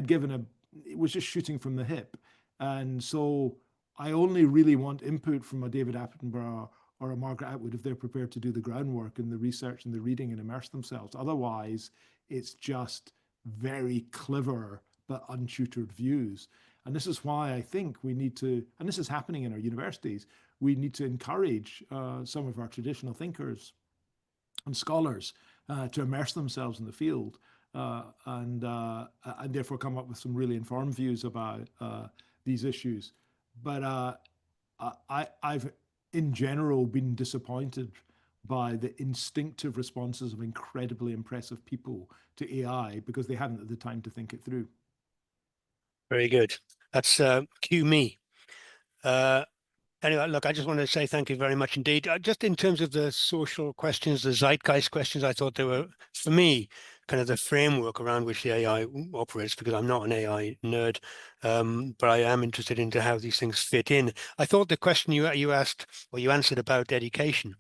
it was just shooting from the hip. And so I only really want input from a David Attenborough or a Margaret Atwood if they're prepared to do the groundwork and the research and the reading and immerse themselves. Otherwise, it's just very clever but untutored views. And this is why I think we need to, and this is happening in our universities, we need to encourage some of our traditional thinkers and scholars to immerse themselves in the field and therefore come up with some really informed views about these issues. But I've in general been disappointed by the instinctive responses of incredibly impressive people to AI because they hadn't had the time to think it through. Very good. That's cue me. Anyway, look, I just want to say thank you very much indeed. Just in terms of the social questions, the zeitgeist questions, I thought they were, for me, kind of the framework around which the AI operates, because I'm not an AI nerd, but I am interested into how these things fit in. I thought the question you asked or you answered about education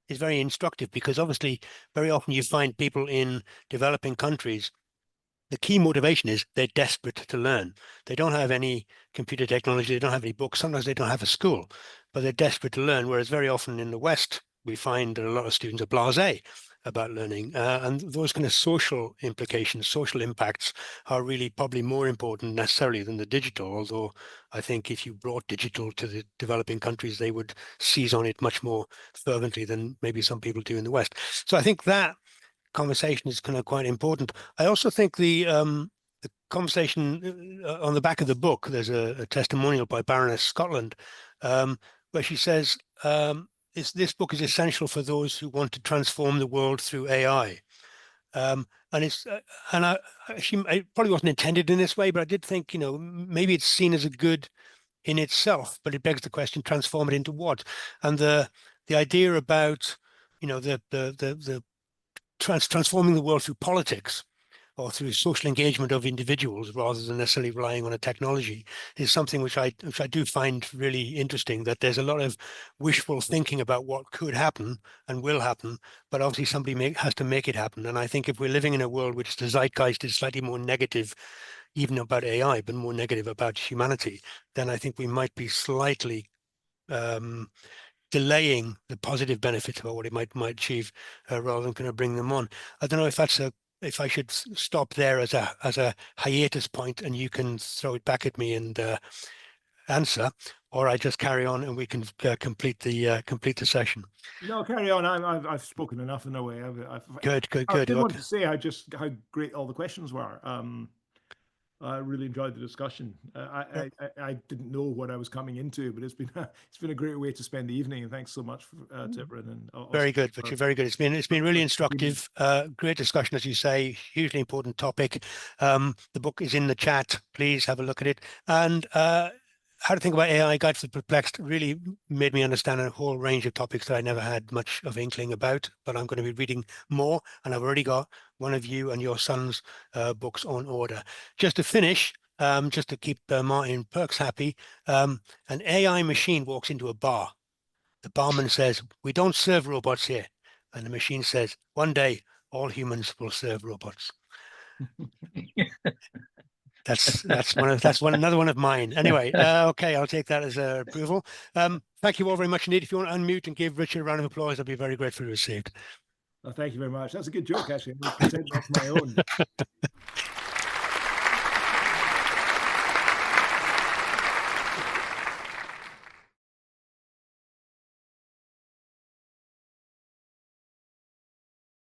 is very instructive, because obviously very often you find people in developing countries, the key motivation is they're desperate to learn. They don't have any computer technology, they don't have any books, sometimes they don't have a school, but they're desperate to learn. Whereas very often in the West, we find that a lot of students are blasé about learning. And those kind of social implications, social impacts are really probably more important necessarily than the digital. Although I think if you brought digital to the developing countries, they would seize on it much more fervently than maybe some people do in the West. So I think that conversation is kind of quite important. I also think the conversation on the back of the book, there's a testimonial by Baroness Scotland, where she says, this book is essential for those who want to transform the world through AI. And it's and it probably wasn't intended in this way, but I did think, maybe it's seen as a good in itself, but it begs the question: transform it into what? And the idea about, the transforming the world through politics or through social engagement of individuals rather than necessarily relying on a technology is something which I do find really interesting, that there's a lot of wishful thinking about what could happen and will happen, but obviously somebody has to make it happen. And I think if we're living in a world which the zeitgeist is slightly more negative, even about AI, but more negative about humanity, then I think we might be slightly delaying the positive benefits of what it might achieve rather than kind of bring them on. I don't know if if I should stop there as a hiatus point and you can throw it back at me and answer, or I just carry on and we can complete the session. No, carry on. I've spoken enough in a way. Good. I did want to say how great all the questions were. I really enjoyed the discussion. I didn't know what I was coming into, but it's been a great way to spend the evening. And thanks so much to everyone. And very good, but you're very good. It's been really instructive. Great discussion, as you say. Hugely important topic. The book is in the chat. Please have a look at it. And How to Think About AI, Guide for the Perplexed, really made me understand a whole range of topics that I never had much of inkling about, but I'm going to be reading more, and I've already got one of you and your son's books on order. Just to finish, just to keep Martin Perks happy, an AI machine walks into a bar. The barman says, "We don't serve robots here." And the machine says, "One day, all humans will serve robots." That's another one of mine. Anyway, okay, I'll take that as approval. Thank you all very much indeed. If you want to unmute and give Richard a round of applause, I'd be very gratefully received. Thank you very much. That's a good joke, actually. I'm going to pretend that's my own.